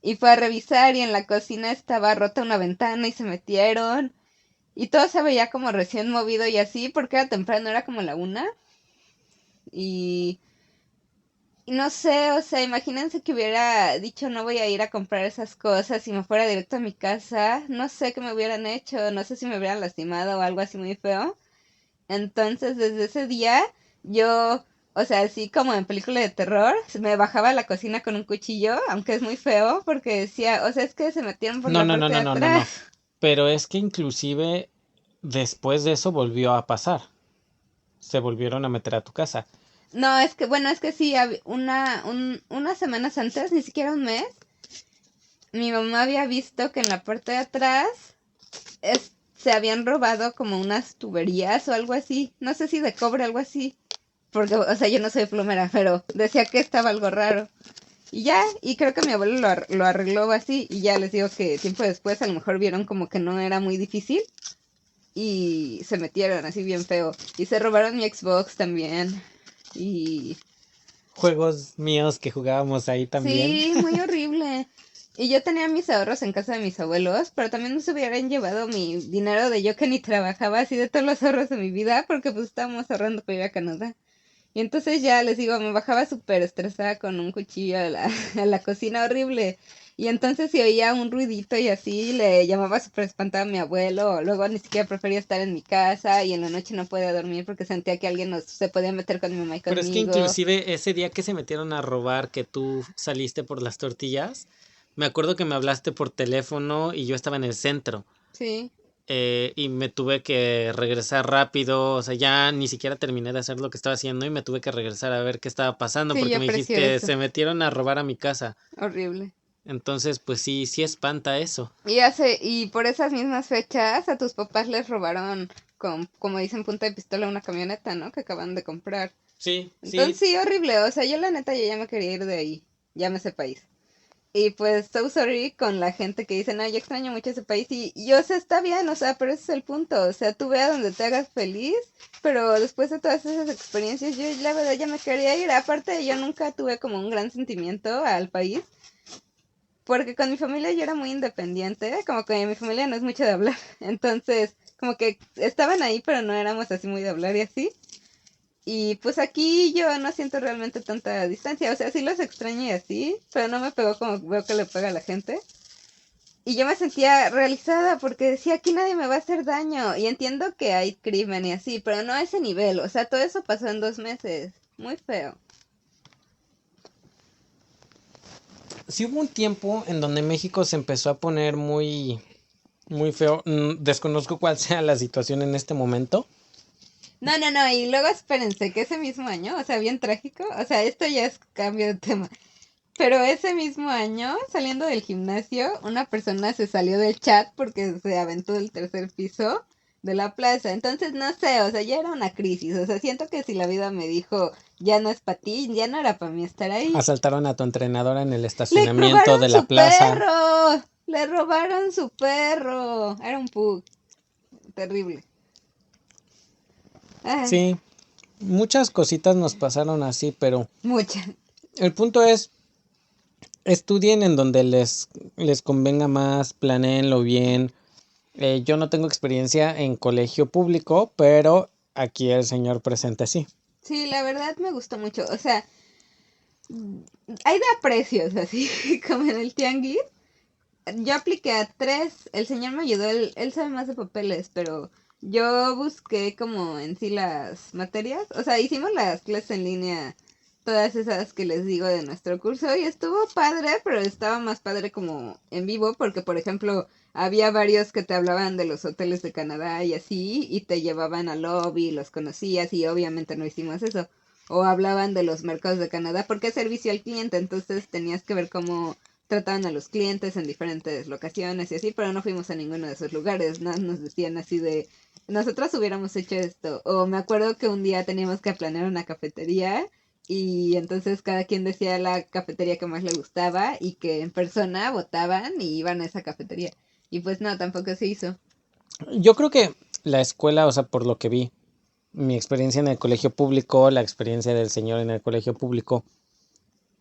y fue a revisar y en la cocina estaba rota una ventana y se metieron. Y todo se veía como recién movido y así porque era temprano, era como la 1. Y Y no sé, o sea, imagínense que hubiera dicho no voy a ir a comprar esas cosas y me fuera directo a mi casa. No sé qué me hubieran hecho, no sé si me hubieran lastimado o algo así muy feo. Entonces, desde ese día, yo, o sea, así como en película de terror, me bajaba a la cocina con un cuchillo, aunque es muy feo, porque decía, o sea, es que se metieron por No, la no, no, parte de no, no, no, atrás. no. Pero es que inclusive después de eso volvió a pasar. Se volvieron a meter a tu casa. No, es que, bueno, es que sí, unas semanas antes, ni siquiera un mes, mi mamá había visto que en la parte de atrás se habían robado como unas tuberías o algo así. No sé si de cobre, algo así. Porque, o sea, yo no soy plomera, pero decía que estaba algo raro. Y ya, y creo que mi abuelo lo arregló así. Y ya les digo que tiempo después a lo mejor vieron como que no era muy difícil. Y se metieron así bien feo. Y se robaron mi Xbox también. Y Juegos míos que jugábamos ahí también. sí, muy horrible. Y yo tenía mis ahorros en casa de mis abuelos, pero también se hubieran llevado mi dinero de yo que ni trabajaba, así de todos los ahorros de mi vida, porque pues estábamos ahorrando para ir a Canadá. Y entonces ya les digo, me bajaba súper estresada con un cuchillo a la, a la cocina horrible. Y entonces si oía un ruidito y así, le llamaba súper espantada a mi abuelo. O luego ni siquiera prefería estar en mi casa y en la noche no podía dormir porque sentía que alguien se podía meter con mi mamá y Pero es que conmigo. inclusive ese día que se metieron a robar, que tú saliste por las tortillas, me acuerdo que me hablaste por teléfono y yo estaba en el centro. Sí, Y me tuve que regresar rápido, o sea, ya ni siquiera terminé de hacer lo que estaba haciendo y me tuve que regresar a ver qué estaba pasando sí, yo porque me aprecio dijiste, eso. se metieron a robar a mi casa. Horrible. Entonces, pues sí, sí espanta eso. Y por esas mismas fechas a tus papás les robaron, como dicen, punta de pistola una camioneta, ¿no? Que acaban de comprar. Sí, Entonces sí. sí, horrible. O sea, yo la neta yo ya me quería ir de ahí. Ya me ese país. Y pues, so sorry con la gente que dice, no, yo extraño mucho ese país. Y yo sé, está bien, o sea, pero ese es el punto. O sea, tú ve a donde te hagas feliz, pero después de todas esas experiencias, yo la verdad ya me quería ir. Aparte, yo nunca tuve como un gran sentimiento al país. Porque con mi familia yo era muy independiente, como que mi familia no es mucho de hablar, entonces como que estaban ahí, pero no éramos así muy de hablar y así. Y pues aquí yo no siento realmente tanta distancia, o sea, sí los extraño y así, pero no me pegó como veo que le pega a la gente. Y yo me sentía realizada porque decía, aquí nadie me va a hacer daño. Y entiendo que hay crimen y así, pero no a ese nivel, o sea, todo eso pasó en 2 meses, muy feo. Sí hubo un tiempo en donde México se empezó a poner muy, muy feo. Desconozco cuál sea la situación en este momento. No, no, no, y luego espérense, que ese mismo año, o sea, bien trágico, o sea, esto ya es cambio de tema, pero ese mismo año, saliendo del gimnasio, una persona se salió del chat porque se aventó del tercer piso de la plaza, entonces no sé, o sea, ya era una crisis, o sea, siento que si la vida me dijo, ya no es para ti, ya no era para mí estar ahí. Asaltaron a tu entrenadora en el Le estacionamiento robaron de la su plaza. perro, le robaron su perro, era un pug, terrible. Ay, Sí, muchas cositas nos pasaron así, pero mucha. el punto es, estudien en donde les convenga más, planéenlo bien. Yo no tengo experiencia en colegio público, pero aquí el señor presente sí. Sí, la verdad me gustó mucho. O sea, hay de a precios, así como en el tianguis. Yo apliqué a 3. El señor me ayudó, él sabe más de papeles, pero yo busqué como en sí las materias. O sea, hicimos las clases en línea, todas esas que les digo de nuestro curso, y estuvo padre, pero estaba más padre como en vivo, porque por ejemplo, había varios que te hablaban de los hoteles de Canadá y así, y te llevaban al lobby, los conocías, y obviamente no hicimos eso. O hablaban de los mercados de Canadá, porque es servicio al cliente, entonces tenías que ver cómo trataban a los clientes en diferentes locaciones y así, pero no fuimos a ninguno de esos lugares, nada nos decían así de, nosotros hubiéramos hecho esto, o me acuerdo que un día teníamos que planear una cafetería y entonces cada quien decía la cafetería que más le gustaba y que en persona votaban y iban a esa cafetería. Y pues no, tampoco se hizo. Yo creo que la escuela, o sea, por lo que vi, mi experiencia en el colegio público, la experiencia del señor en el colegio público,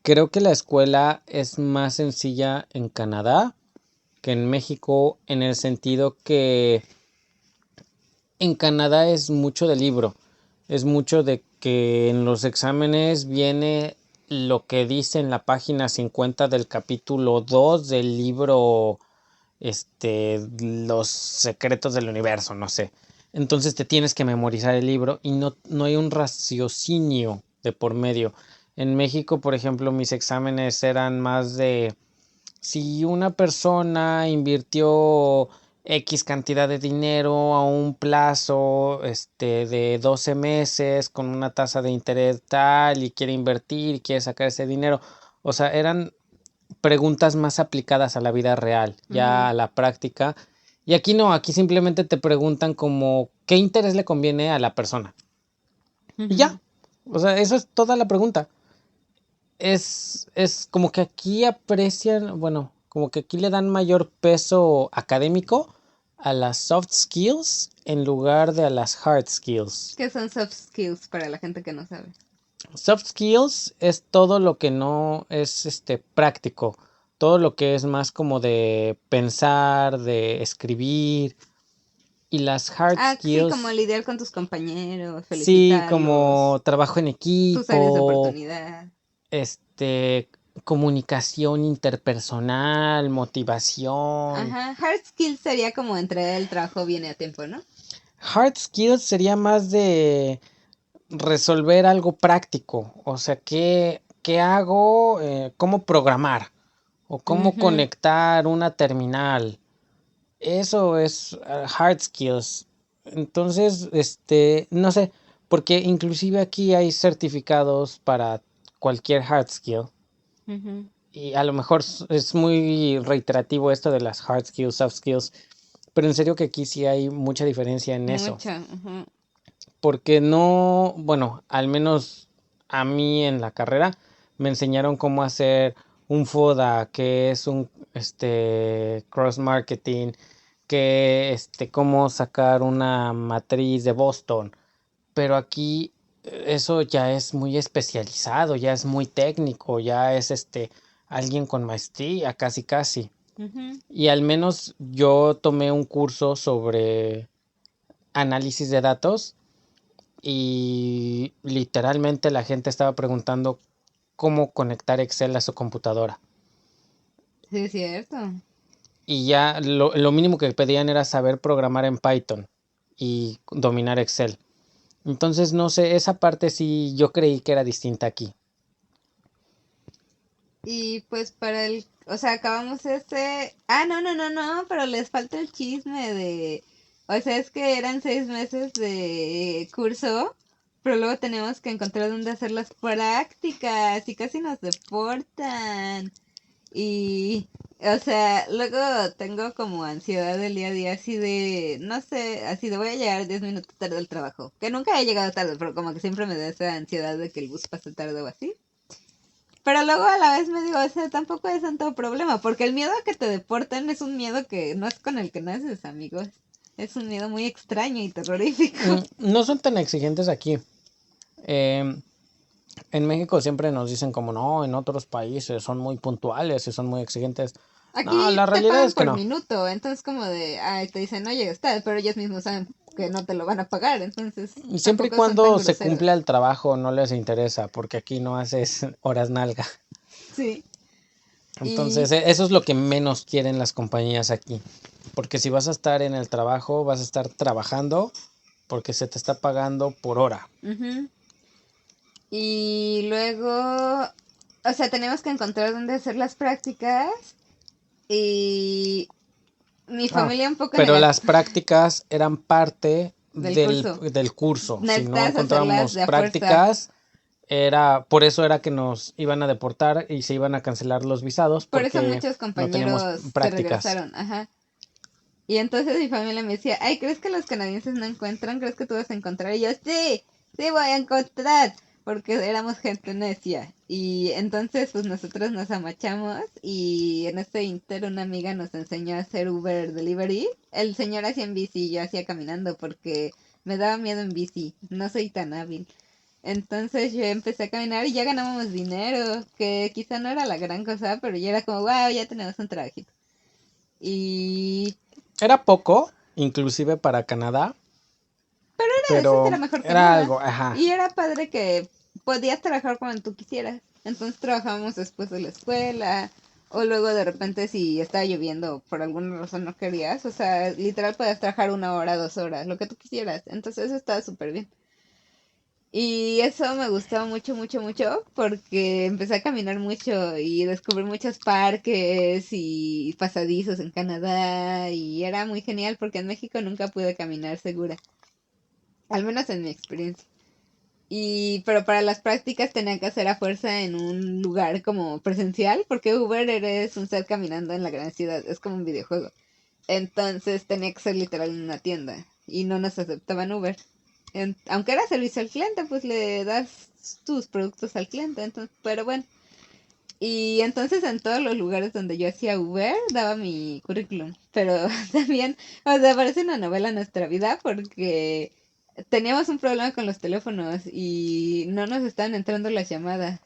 creo que la escuela es más sencilla en Canadá que en México, en el sentido que en Canadá es mucho de libro, es mucho de que en los exámenes viene lo que dice en la página 50 del capítulo 2 del libro, Los secretos del universo, no sé. Entonces te tienes que memorizar el libro y no hay un raciocinio de por medio. En México, por ejemplo, mis exámenes eran más de si una persona invirtió X cantidad de dinero a un plazo de 12 meses con una tasa de interés tal y quiere invertir y quiere sacar ese dinero. O sea, eran preguntas más aplicadas a la vida real, ya Ujú, a la práctica. Y aquí no, aquí simplemente te preguntan como qué interés le conviene a la persona. Y ujú. ya. O sea, eso es toda la pregunta. Es como que aquí aprecian, bueno, como que aquí le dan mayor peso académico a las soft skills en lugar de a las hard skills. ¿Qué son soft skills para la gente que no sabe? Soft skills es todo lo que no es práctico, todo lo que es más como de pensar, de escribir, y las hard Ah, sí, como skills, lidiar con tus compañeros, sí, felicitarlos, como trabajo en tus áreas de equipo, oportunidad. comunicación interpersonal, motivación. Ajá, hard skills sería como entregar el trabajo viene a tiempo, ¿no? Hard skills sería más de resolver algo práctico, o sea, qué hago, cómo programar o cómo Ujú. conectar una terminal. Eso es hard skills. Entonces, no sé, porque inclusive aquí hay certificados para cualquier hard skill. Ujú. Y a lo mejor es muy reiterativo esto de las hard skills, soft skills, pero en serio que aquí sí hay mucha diferencia en eso. Mucho. Ujú. Porque no, bueno, al menos a mí en la carrera me enseñaron cómo hacer un FODA, que es un cross marketing, que cómo sacar una matriz de Boston, pero aquí eso ya es muy especializado, ya es muy técnico, ya es alguien con maestría, casi casi. Ujú. Y al menos yo tomé un curso sobre análisis de datos y literalmente la gente estaba preguntando cómo conectar Excel a su computadora. Sí, es cierto. Y ya lo mínimo que pedían era saber programar en Python y dominar Excel. Entonces, no sé, esa parte sí yo creí que era distinta aquí. Y pues para el, o sea, acabamos este, ah, no, no, no, no, pero les falta el chisme de, o sea, es que eran 6 meses de curso, pero luego tenemos que encontrar dónde hacer las prácticas y casi nos deportan. Y, o sea, luego tengo como ansiedad del día a día, así de, no sé, así de voy a llegar 10 minutos tarde al trabajo, que nunca he llegado tarde, pero como que siempre me da esa ansiedad de que el bus pase tarde o así. Pero luego a la vez me digo, o sea, tampoco es tanto problema, porque el miedo a que te deporten es un miedo que no es con el que naces, amigos. Es un miedo muy extraño y terrorífico. No son tan exigentes aquí. Em, en México siempre nos dicen como no, en otros países son muy puntuales y son muy exigentes. No, Aquí la te realidad pagan es que por no. minuto, entonces como de, ay, te dicen, no llegas tarde, pero ellos mismos saben que no te lo van a pagar, entonces Siempre y tampoco son tan cuando se cumpla groseros. el trabajo no les interesa, porque aquí no haces horas nalga. Sí. Entonces, Y, eso es lo que menos quieren las compañías aquí. Porque si vas a estar en el trabajo, vas a estar trabajando porque se te está pagando por hora. ujú. Y luego, o sea, tenemos que encontrar dónde hacer las prácticas y mi Ah, familia un poco pero negativa las prácticas eran parte del curso. del curso. Si no Necesitas hacerlas encontrábamos de a fuerza. prácticas, Por eso era que nos iban a deportar y se iban a cancelar los visados Por eso porque muchos no teníamos compañeros se prácticas. regresaron, ajá. Y entonces mi familia me decía, ay, ¿crees que los canadienses no encuentran? ¿Crees que tú vas a encontrar? Y yo, sí, sí voy a encontrar, porque éramos gente necia. Y entonces pues nosotros nos amachamos y en este inter una amiga nos enseñó a hacer Uber Delivery. El señor hacía en bici y yo hacía caminando porque me daba miedo en bici, no soy tan hábil. Entonces yo empecé a caminar y ya ganábamos dinero, que quizá no era la gran cosa, pero ya era como, wow, ya tenemos un trabajito. Y Era poco, inclusive para Canadá, era decente, era pero mejor que era nada. algo, ajá. Y era padre que podías trabajar cuando tú quisieras. Entonces trabajábamos después de la escuela. O luego de repente si estaba lloviendo por alguna razón no querías. O sea, literal podías trabajar 1 hora, 2 horas, lo que tú quisieras. Entonces eso estaba súper bien. Y eso me gustó mucho, mucho, mucho porque empecé a caminar mucho y descubrí muchos parques y pasadizos en Canadá y era muy genial porque en México nunca pude caminar segura, al menos en mi experiencia. Pero para las prácticas tenía que hacer a fuerza en un lugar como presencial, porque Uber eres un ser caminando en la gran ciudad, es como un videojuego. Entonces tenía que ser literal en una tienda y no nos aceptaban Uber. Aunque era servicio al cliente, pues le das tus productos al cliente, entonces, pero bueno. Y entonces en todos los lugares donde yo hacía Uber daba mi currículum. Pero también, o sea, parece una novela nuestra vida porque teníamos un problema con los teléfonos y no nos estaban entrando las llamadas.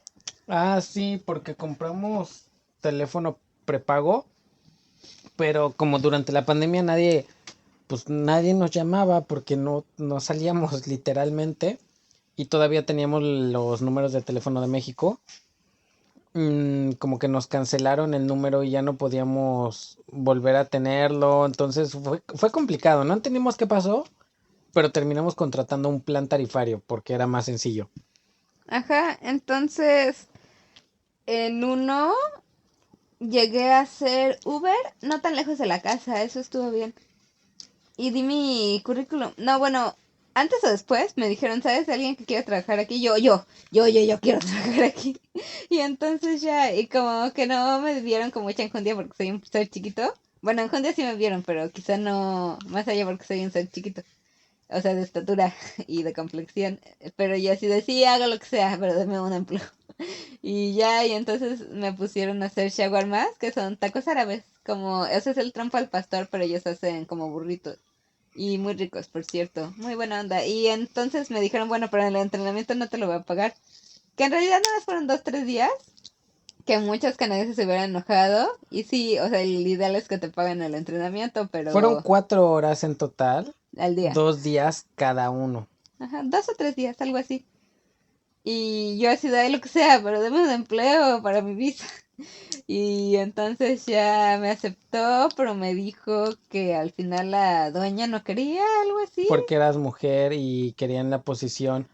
Ah, sí, porque compramos teléfono prepago, pero como durante la pandemia pues nadie nos llamaba porque no salíamos literalmente y todavía teníamos los números de teléfono de México. Como que nos cancelaron el número y ya no podíamos volver a tenerlo, entonces fue complicado, no entendimos qué pasó, pero terminamos contratando un plan tarifario porque era más sencillo. Ajá, entonces en uno llegué a hacer Uber, no tan lejos de la casa, eso estuvo bien. Y di mi currículum. No, bueno, antes o después me dijeron, ¿sabes de alguien que quiera trabajar aquí? Yo quiero trabajar aquí. Y entonces ya, y como que no me vieron con mucha enjundia porque soy un ser chiquito. Bueno, enjundia sí me vieron, pero quizá no más allá porque soy un ser chiquito. O sea, de estatura y de complexión. Pero yo así decía, hago lo que sea, pero deme un empleo. Y ya, y entonces me pusieron a hacer shawarmas, que son tacos árabes. Como, ese es el trompo al pastor, pero ellos hacen como burritos. Y muy ricos, por cierto. Muy buena onda. Y entonces me dijeron, bueno, pero el entrenamiento no te lo voy a pagar. Que en realidad nada más fueron 2, 3 días. Que muchos canadienses se hubieran enojado. Y sí, o sea, el ideal es que te paguen el entrenamiento, Fueron pero 4 horas en total, al día. 2 días cada uno. Ajá, 2 o 3 días, algo así. Y yo así de lo que sea, pero deme un empleo para mi visa. Y entonces ya me aceptó, pero me dijo que al final la dueña no quería, algo así, Porque eras mujer y querían la posición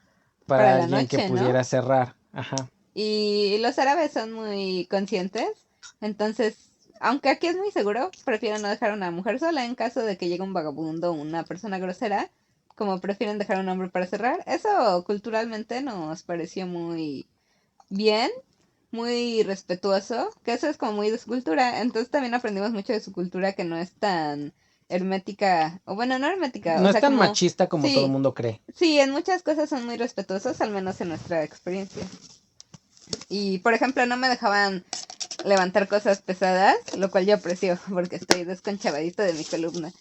para para la alguien que noche, ¿no? pudiera cerrar. Ajá. Y los árabes son muy conscientes, entonces, aunque aquí es muy seguro, prefieren no dejar a una mujer sola en caso de que llegue un vagabundo o una persona grosera, como prefieren dejar a un hombre para cerrar. Eso culturalmente nos pareció muy bien, muy respetuoso, que eso es como muy de su cultura. Entonces también aprendimos mucho de su cultura que no es tan hermética, o bueno, no hermética, No o es sea, tan como, machista como todo el sí, mundo cree. sí, en muchas cosas son muy respetuosos, al menos en nuestra experiencia. Y, por ejemplo, no me dejaban levantar cosas pesadas, lo cual yo aprecio, porque estoy desconchavadito de mi columna.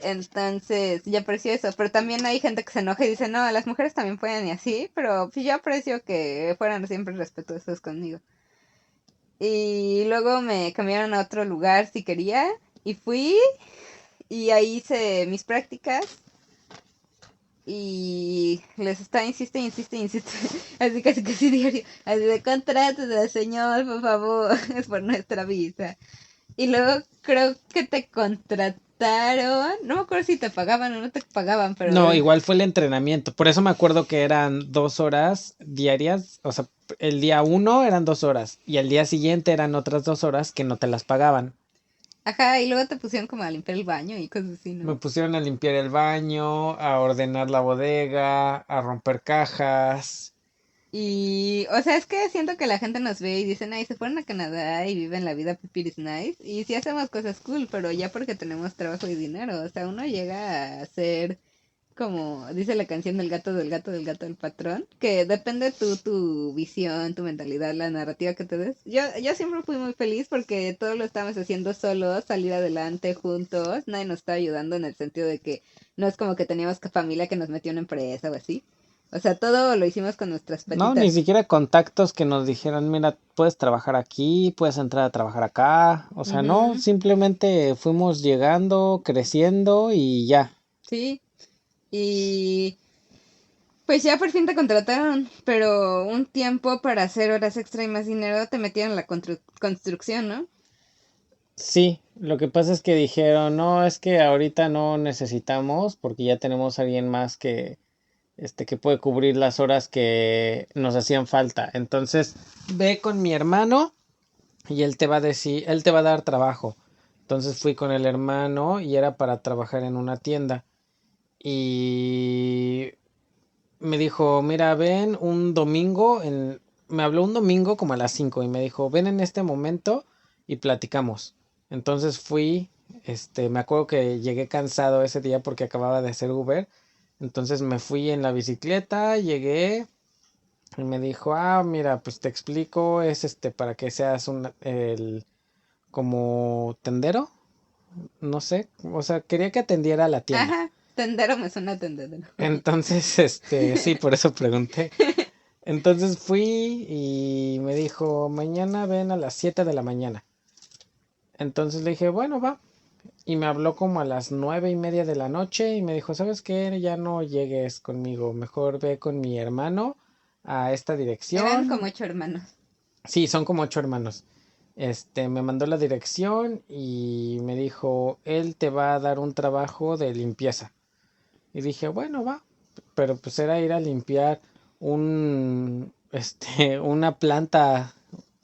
Entonces, yo aprecio eso, pero también hay gente que se enoja y dice, no, las mujeres también pueden y así, pero pues yo aprecio que fueran siempre respetuosos conmigo. Y luego me cambiaron a otro lugar si quería, y fui, y ahí hice mis prácticas, y les está, insiste, insiste, insiste, así casi casi diario, así de contrato, señor, por favor, es por nuestra visa. Y luego creo que te contrataron, no me acuerdo si te pagaban o no te pagaban, pero No, igual fue el entrenamiento. Por eso me acuerdo que eran 2 horas diarias. O sea, el día uno eran 2 horas y el día siguiente eran otras 2 horas que no te las pagaban. ajá, y luego te pusieron como a limpiar el baño y cosas así, Me ¿no? pusieron a limpiar el baño, a ordenar la bodega, a romper cajas. Y, o sea, es que siento que la gente nos ve y dicen, ay, se fueron a Canadá y viven la vida pipiris nice. Y sí hacemos cosas cool, pero ya porque tenemos trabajo y dinero. O sea, uno llega a ser, como dice la canción del gato, del gato, del gato, del patrón, que depende tú, tu visión, tu mentalidad, la narrativa que te des. Yo siempre fui muy feliz porque todo lo estábamos haciendo solos, salir adelante juntos. Nadie nos está ayudando en el sentido de que no es como que teníamos familia que nos metió en una empresa o así. O sea, todo lo hicimos con nuestras No, ni patitas. siquiera contactos que nos dijeran, mira, puedes trabajar aquí, puedes entrar a trabajar acá. O sea, no, Ujú, simplemente fuimos llegando, creciendo y ya. sí, y pues ya por fin te contrataron, pero un tiempo para hacer horas extra y más dinero te metieron en la construcción, ¿no? Sí, lo que pasa es que dijeron, no, es que ahorita no necesitamos porque ya tenemos a alguien más que puede cubrir las horas que nos hacían falta. Entonces, ve con mi hermano y él te va a decir, él te va a dar trabajo. Entonces fui con el hermano y era para trabajar en una tienda. Y me dijo, mira, ven un domingo, me habló un domingo como a las 5 y me dijo, ven en este momento y platicamos. Entonces fui, me acuerdo que llegué cansado ese día porque acababa de hacer Uber. Entonces me fui en la bicicleta, llegué y me dijo, ah, mira, pues te explico, es para que seas como tendero, no sé, o sea, quería que atendiera a la tienda. Ajá, tendero me suena tendedero. Entonces, sí, por eso pregunté. Entonces fui y me dijo, mañana ven a las 7 de la mañana. Entonces le dije, bueno, va. Y me habló como a las 9:30 de la noche y me dijo, ¿sabes qué? Ya no llegues conmigo, mejor ve con mi hermano a esta Eran como dirección. 8 hermanos. Sí, son como 8 hermanos. Me mandó la dirección y me dijo, él te va a dar un trabajo de limpieza. Y dije, bueno, va. Pero pues era ir a limpiar una planta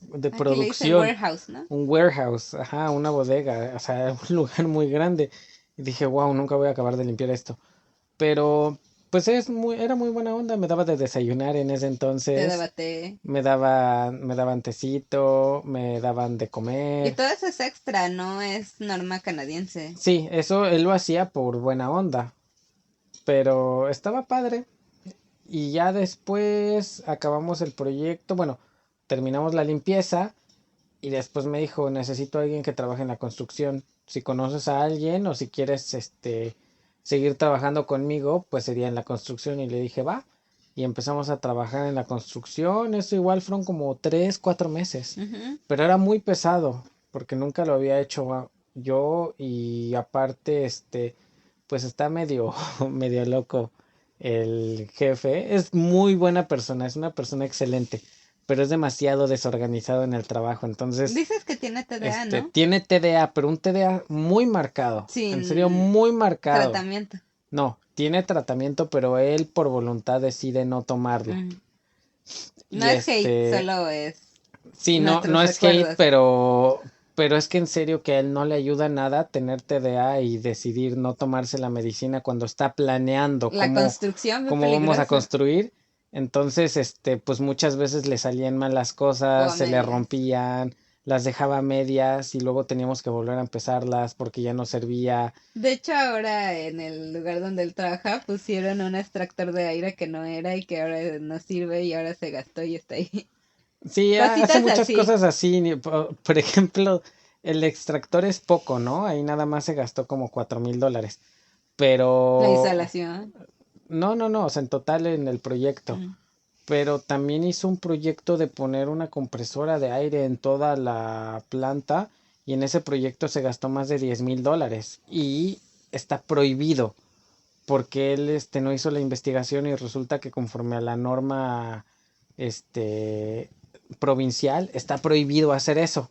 de Aquí le dicen producción, warehouse, ¿no? un warehouse, ajá, una bodega, o sea, un lugar muy grande. Y dije, wow, nunca voy a acabar de limpiar esto. Pero pues era muy buena onda, me daba de desayunar en ese Te entonces, daba té. me daban tecito, me daban de Y comer. todo eso es extra, no es norma canadiense. Sí, eso él lo hacía por buena onda, pero estaba padre. Y ya después acabamos el proyecto, bueno, terminamos la limpieza y después me dijo, necesito a alguien que trabaje en la construcción. Si conoces a alguien o si quieres seguir trabajando conmigo, pues sería en la construcción. Y le dije, va. Y empezamos a trabajar en la construcción. Eso igual fueron como 3, 4 meses. Ujú. Pero era muy pesado porque nunca lo había hecho yo y aparte, pues está medio, medio loco el jefe. Es muy buena persona, es una persona excelente, pero es demasiado desorganizado en el trabajo. Entonces, Dices que tiene TDA, ¿no? tiene TDA, pero un TDA muy marcado. En serio, Sin muy marcado. tratamiento. No, tiene tratamiento, pero él por voluntad decide no tomarlo. Mm. No Y es hate, solo es sí, no, nuestros no es hate, recuerdos. pero es que en serio que a él no le ayuda nada tener TDA y decidir no tomarse la medicina cuando está planeando La construcción ve cómo vamos a peligrosa. construir. Entonces, pues muchas veces le salían mal las O cosas, a se le medias. rompían, las dejaba a medias y luego teníamos que volver a empezarlas porque ya no servía. De hecho, ahora en el lugar donde él trabaja pusieron un extractor de aire que no era y que ahora no sirve y ahora se gastó y está ahí. Sí, hace Cositas muchas así. cosas así. Por ejemplo, el extractor es poco, ¿no? Ahí nada más se gastó como $4,000. La Pero instalación. no, no, no, o sea, en total en el proyecto. Mm. Pero también hizo un proyecto de poner una compresora de aire en toda la planta y en ese proyecto se gastó más de $10,000 y está prohibido porque él no hizo la investigación y resulta que conforme a la norma este provincial está prohibido hacer eso,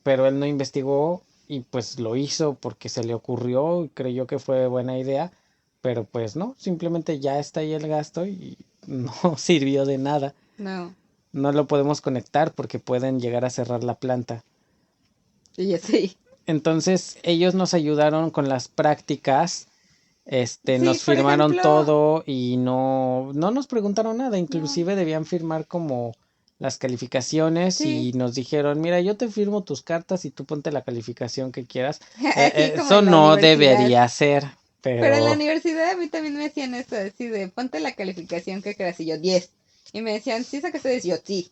pero él no investigó y pues lo hizo porque se le ocurrió y creyó que fue buena idea, pero pues no, simplemente ya está ahí el gasto y no sirvió de nada. No. No lo podemos conectar porque pueden llegar a cerrar la planta. Y así. Entonces ellos nos ayudaron con las prácticas Sí, Nos por firmaron ejemplo, todo y no nos preguntaron nada, inclusive debían firmar como las calificaciones sí, y nos dijeron, mira, yo te firmo tus cartas y tú ponte la calificación que quieras. así como Eso en la no universidad. debería ser, Pero en la pero universidad a mí también me decían eso, así de ponte la calificación que quieras y yo 10. Y me decían, ¿sí sacaste 10? Yo sí.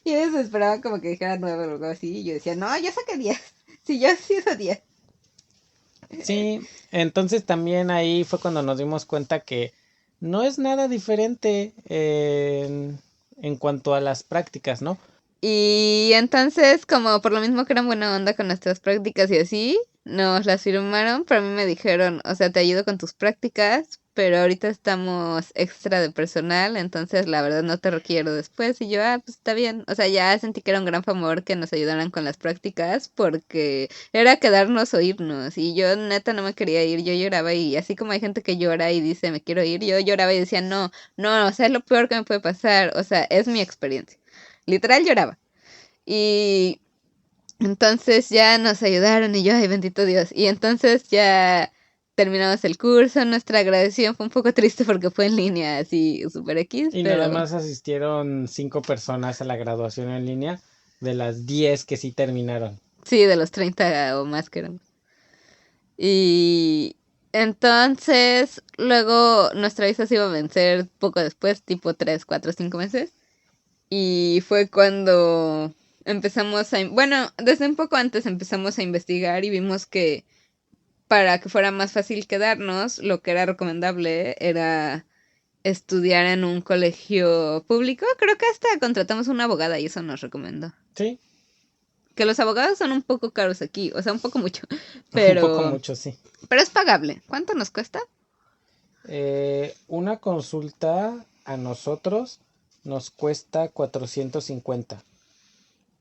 Y ellos esperaban como que dijera 9 o algo así. Y yo decía, no, yo saqué 10. Sí, yo sí hice 10. sí, entonces también ahí fue cuando nos dimos cuenta que no es nada diferente en cuanto a las prácticas, ¿no? Y entonces, como por lo mismo que eran buena onda con nuestras prácticas y así, nos las firmaron, pero a mí me dijeron, o sea, te ayudo con tus prácticas, pero ahorita estamos extra de personal, entonces la verdad no te requiero después. Y yo, ah, pues está bien. O sea, ya sentí que era un gran favor que nos ayudaran con las prácticas, porque era quedarnos o irnos. Y yo neta no me quería ir, yo lloraba y así como hay gente que llora y dice, me quiero ir, yo lloraba y decía, no, no, o sea, es lo peor que me puede pasar, o sea, es mi experiencia. Literal lloraba. Y entonces ya nos ayudaron y yo, ay, bendito Dios. Y entonces ya terminamos el curso. Nuestra graduación fue un poco triste porque fue en línea, así super X, Y nada pero más asistieron 5 personas a la graduación en línea de las 10 que sí terminaron. sí, de los 30 o más que éramos. Y entonces luego nuestra visa se iba a vencer poco después, tipo 3 4 5 meses. Y fue cuando empezamos a... Bueno, desde un poco antes empezamos a investigar y vimos que para que fuera más fácil quedarnos, lo que era recomendable era estudiar en un colegio público. Creo que hasta contratamos una abogada y eso nos recomendó. Sí, Que los abogados son un poco caros aquí, o sea, un poco mucho, un poco pero, mucho, sí. pero es pagable. ¿Cuánto nos cuesta? Una consulta a nosotros nos cuesta 450.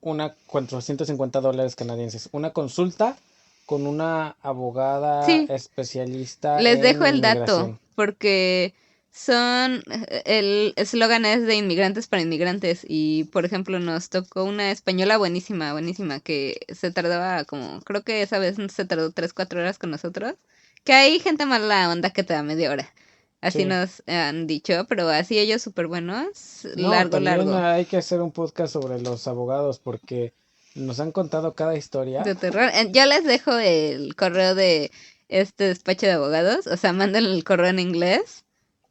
$450 canadienses. Una consulta con una abogada Sí, especialista les dejo en el dato, inmigración. porque son, el eslogan es de inmigrantes para inmigrantes y, por ejemplo, nos tocó una española buenísima, buenísima, que se tardaba como, creo que esa vez se tardó 3 4 horas con nosotros, que hay gente mala onda que te da media hora, así Sí. nos han dicho, pero así ellos súper buenos, No, largo, también largo, hay que hacer un podcast sobre los abogados porque nos han contado cada historia. de terror. Yo les dejo el correo de este despacho de abogados, o sea, manden el correo en inglés.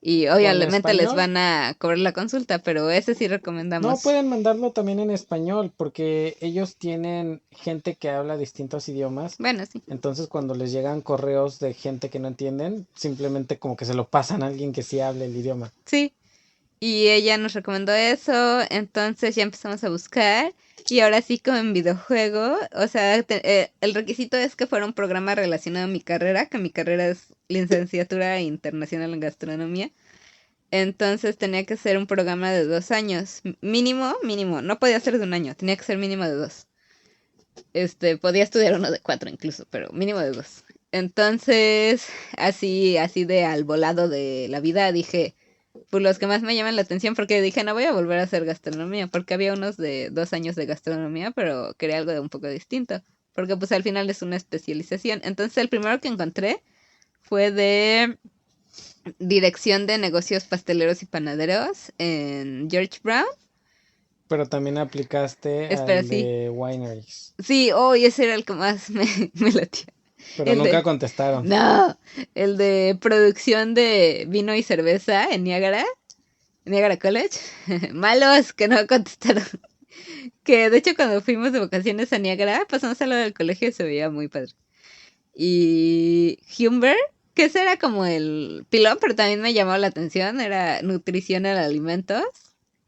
Y O en obviamente les español. van a cobrar la consulta, pero ese sí No, recomendamos. pueden mandarlo también en español porque ellos tienen gente que habla distintos idiomas. Bueno, sí. Entonces cuando les llegan correos de gente que no entienden, simplemente como que se lo pasan a alguien que sí hable el idioma. Sí. Y ella nos recomendó eso, entonces ya empezamos a buscar. Y ahora sí, como en videojuego, o sea, el requisito es que fuera un programa relacionado a mi carrera, que mi carrera es licenciatura internacional en gastronomía. Entonces tenía que ser un programa de 2 años. Mínimo, mínimo. No podía ser de un año, tenía que ser mínimo de 2. Podía estudiar uno de 4 incluso, pero mínimo de 2. Entonces, así de al volado de la vida, dije, pues los que más me llaman la atención, porque dije, no voy a volver a hacer gastronomía, porque había unos de 2 años de gastronomía, pero quería algo de un poco distinto, porque pues al final es una especialización. Entonces, el primero que encontré fue de dirección de negocios pasteleros y panaderos en George Brown. Pero también aplicaste Espera, al sí. de wineries. Sí, oh, y ese era el que más me latía. Pero El nunca de, contestaron. no, el de producción de vino y cerveza en Niagara College. Malos que no contestaron. Que de hecho cuando fuimos de vacaciones a Niagara, pasamos al lado del colegio y se veía muy padre. Y Humber, que ese era como el pilón, pero también me llamó la atención, era nutrición en alimentos,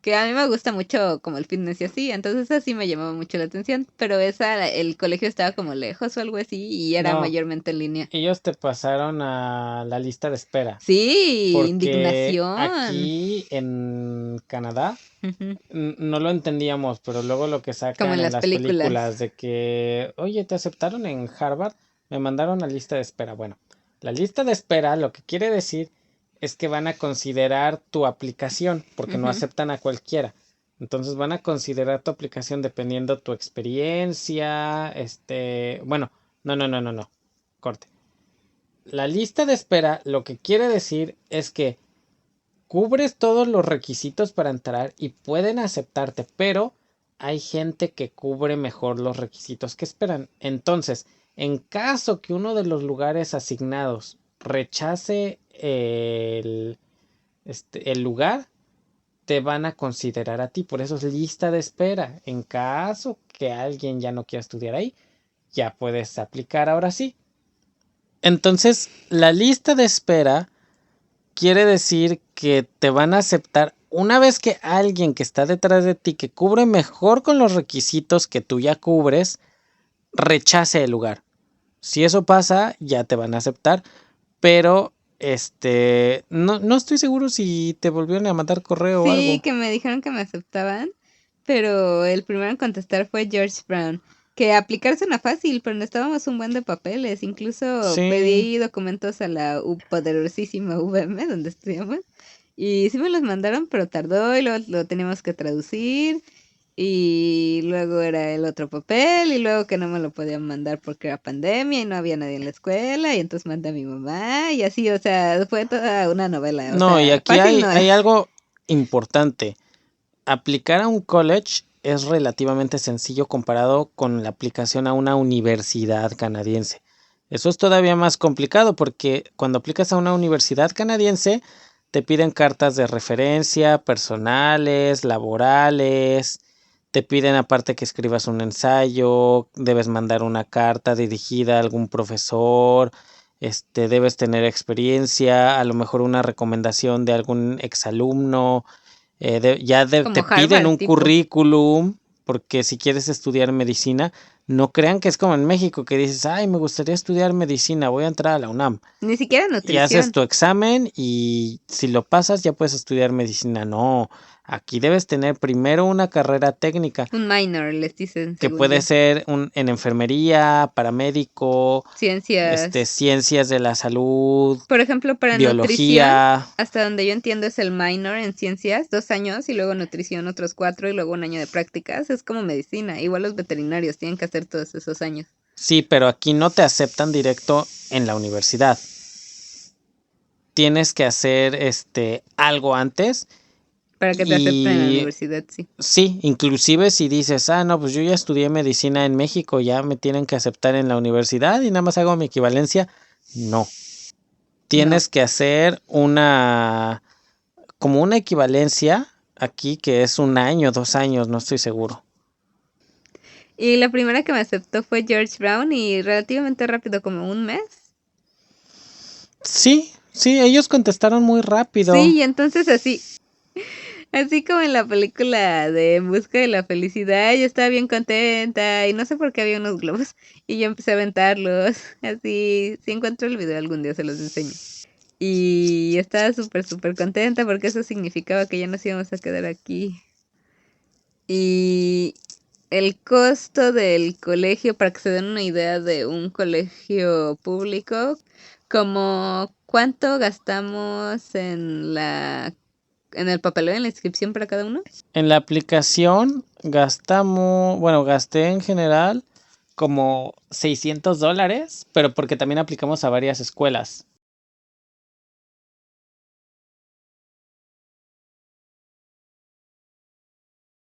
que a mí me gusta mucho como el fitness y así, entonces así me llamaba mucho la atención, pero el colegio estaba como lejos o algo así y era No, mayormente en línea. ellos te pasaron a la lista de espera. Sí, Porque indignación. aquí en Canadá Ujú. no lo entendíamos, pero luego lo que Como sacan en en las las películas. películas de que, oye, te aceptaron en Harvard, me mandaron a lista de espera. Bueno, la lista de espera lo que quiere decir es que van a considerar tu aplicación, porque no Ujú. aceptan a cualquiera. Entonces van a considerar tu aplicación dependiendo tu experiencia, bueno, no, corte. la lista de espera lo que quiere decir es que cubres todos los requisitos para entrar y pueden aceptarte, pero hay gente que cubre mejor los requisitos que esperan. Entonces, en caso que uno de los lugares asignados rechace el lugar, te van a considerar a ti. Por eso es lista de espera. En caso que alguien ya no quiera estudiar ahí, ya puedes aplicar ahora sí. Entonces, la lista de espera quiere decir que te van a aceptar una vez que alguien que está detrás de ti, que cubre mejor con los requisitos que tú ya cubres, rechace el lugar. Si eso pasa, ya te van a aceptar, pero no estoy seguro si te volvieron a mandar correo o Sí, algo. que me dijeron que me aceptaban, pero el primero en contestar fue George Brown. Que aplicar suena fácil, pero necesitábamos un buen de papeles. Incluso Sí, pedí documentos a la poderosísima UVM, donde estudiamos. Y sí me los mandaron, pero tardó y luego lo teníamos que traducir. Y luego era el otro papel y luego que no me lo podían mandar porque era pandemia y no había nadie en la escuela y entonces mandé a mi mamá y así, o sea, fue toda una novela, o no, y sea, aquí fácil hay, no hay es. algo importante. Aplicar a un college es relativamente sencillo comparado con la aplicación a una universidad canadiense. Eso es todavía más complicado porque cuando aplicas a una universidad canadiense te piden cartas de referencia, personales, laborales, te piden aparte que escribas un ensayo, debes mandar una carta dirigida a algún profesor, debes tener experiencia, a lo mejor una recomendación de algún exalumno, te Como piden Harvard, un tipo. currículum, porque si quieres estudiar medicina, no crean que es como en México, que dices, ay, me gustaría estudiar medicina, voy a entrar a la UNAM. Ni siquiera Y haces nutrición. tu examen y si lo pasas ya puedes estudiar medicina. No, aquí debes tener primero una carrera técnica, Un minor, les dicen, que según puede yo. ser en enfermería, paramédico, Ciencias. ciencias de la salud, Por ejemplo, para nutrición, biología. hasta donde yo entiendo es el minor en ciencias, 2 años, y luego nutrición otros 4, y luego un año de prácticas. Es como medicina. Igual los veterinarios tienen que hacer todos esos años. Sí, pero aquí no te aceptan directo en la universidad. Tienes que hacer algo antes Para que te acepten en la y universidad, sí. sí, inclusive si dices, no, pues yo ya estudié medicina en México, ya me tienen que aceptar en la universidad y nada más hago mi equivalencia. No, No. tienes que hacer como una equivalencia aquí que es 1 año, 2 años, no estoy seguro. Y la primera que me aceptó fue George Brown y relativamente rápido, como un mes. Sí, sí, ellos contestaron muy rápido. Sí, y entonces así como en la película de En busca de la felicidad, yo estaba bien contenta y no sé por qué había unos globos y yo empecé a aventarlos. Así, si encuentro el video algún día se los enseño. Y estaba súper, súper contenta porque eso significaba que ya nos íbamos a quedar aquí. Y el costo del colegio, para que se den una idea de un colegio público, como cuánto gastamos en el papeleo, en la inscripción para cada uno. En la aplicación gasté en general como $600, pero porque también aplicamos a varias escuelas.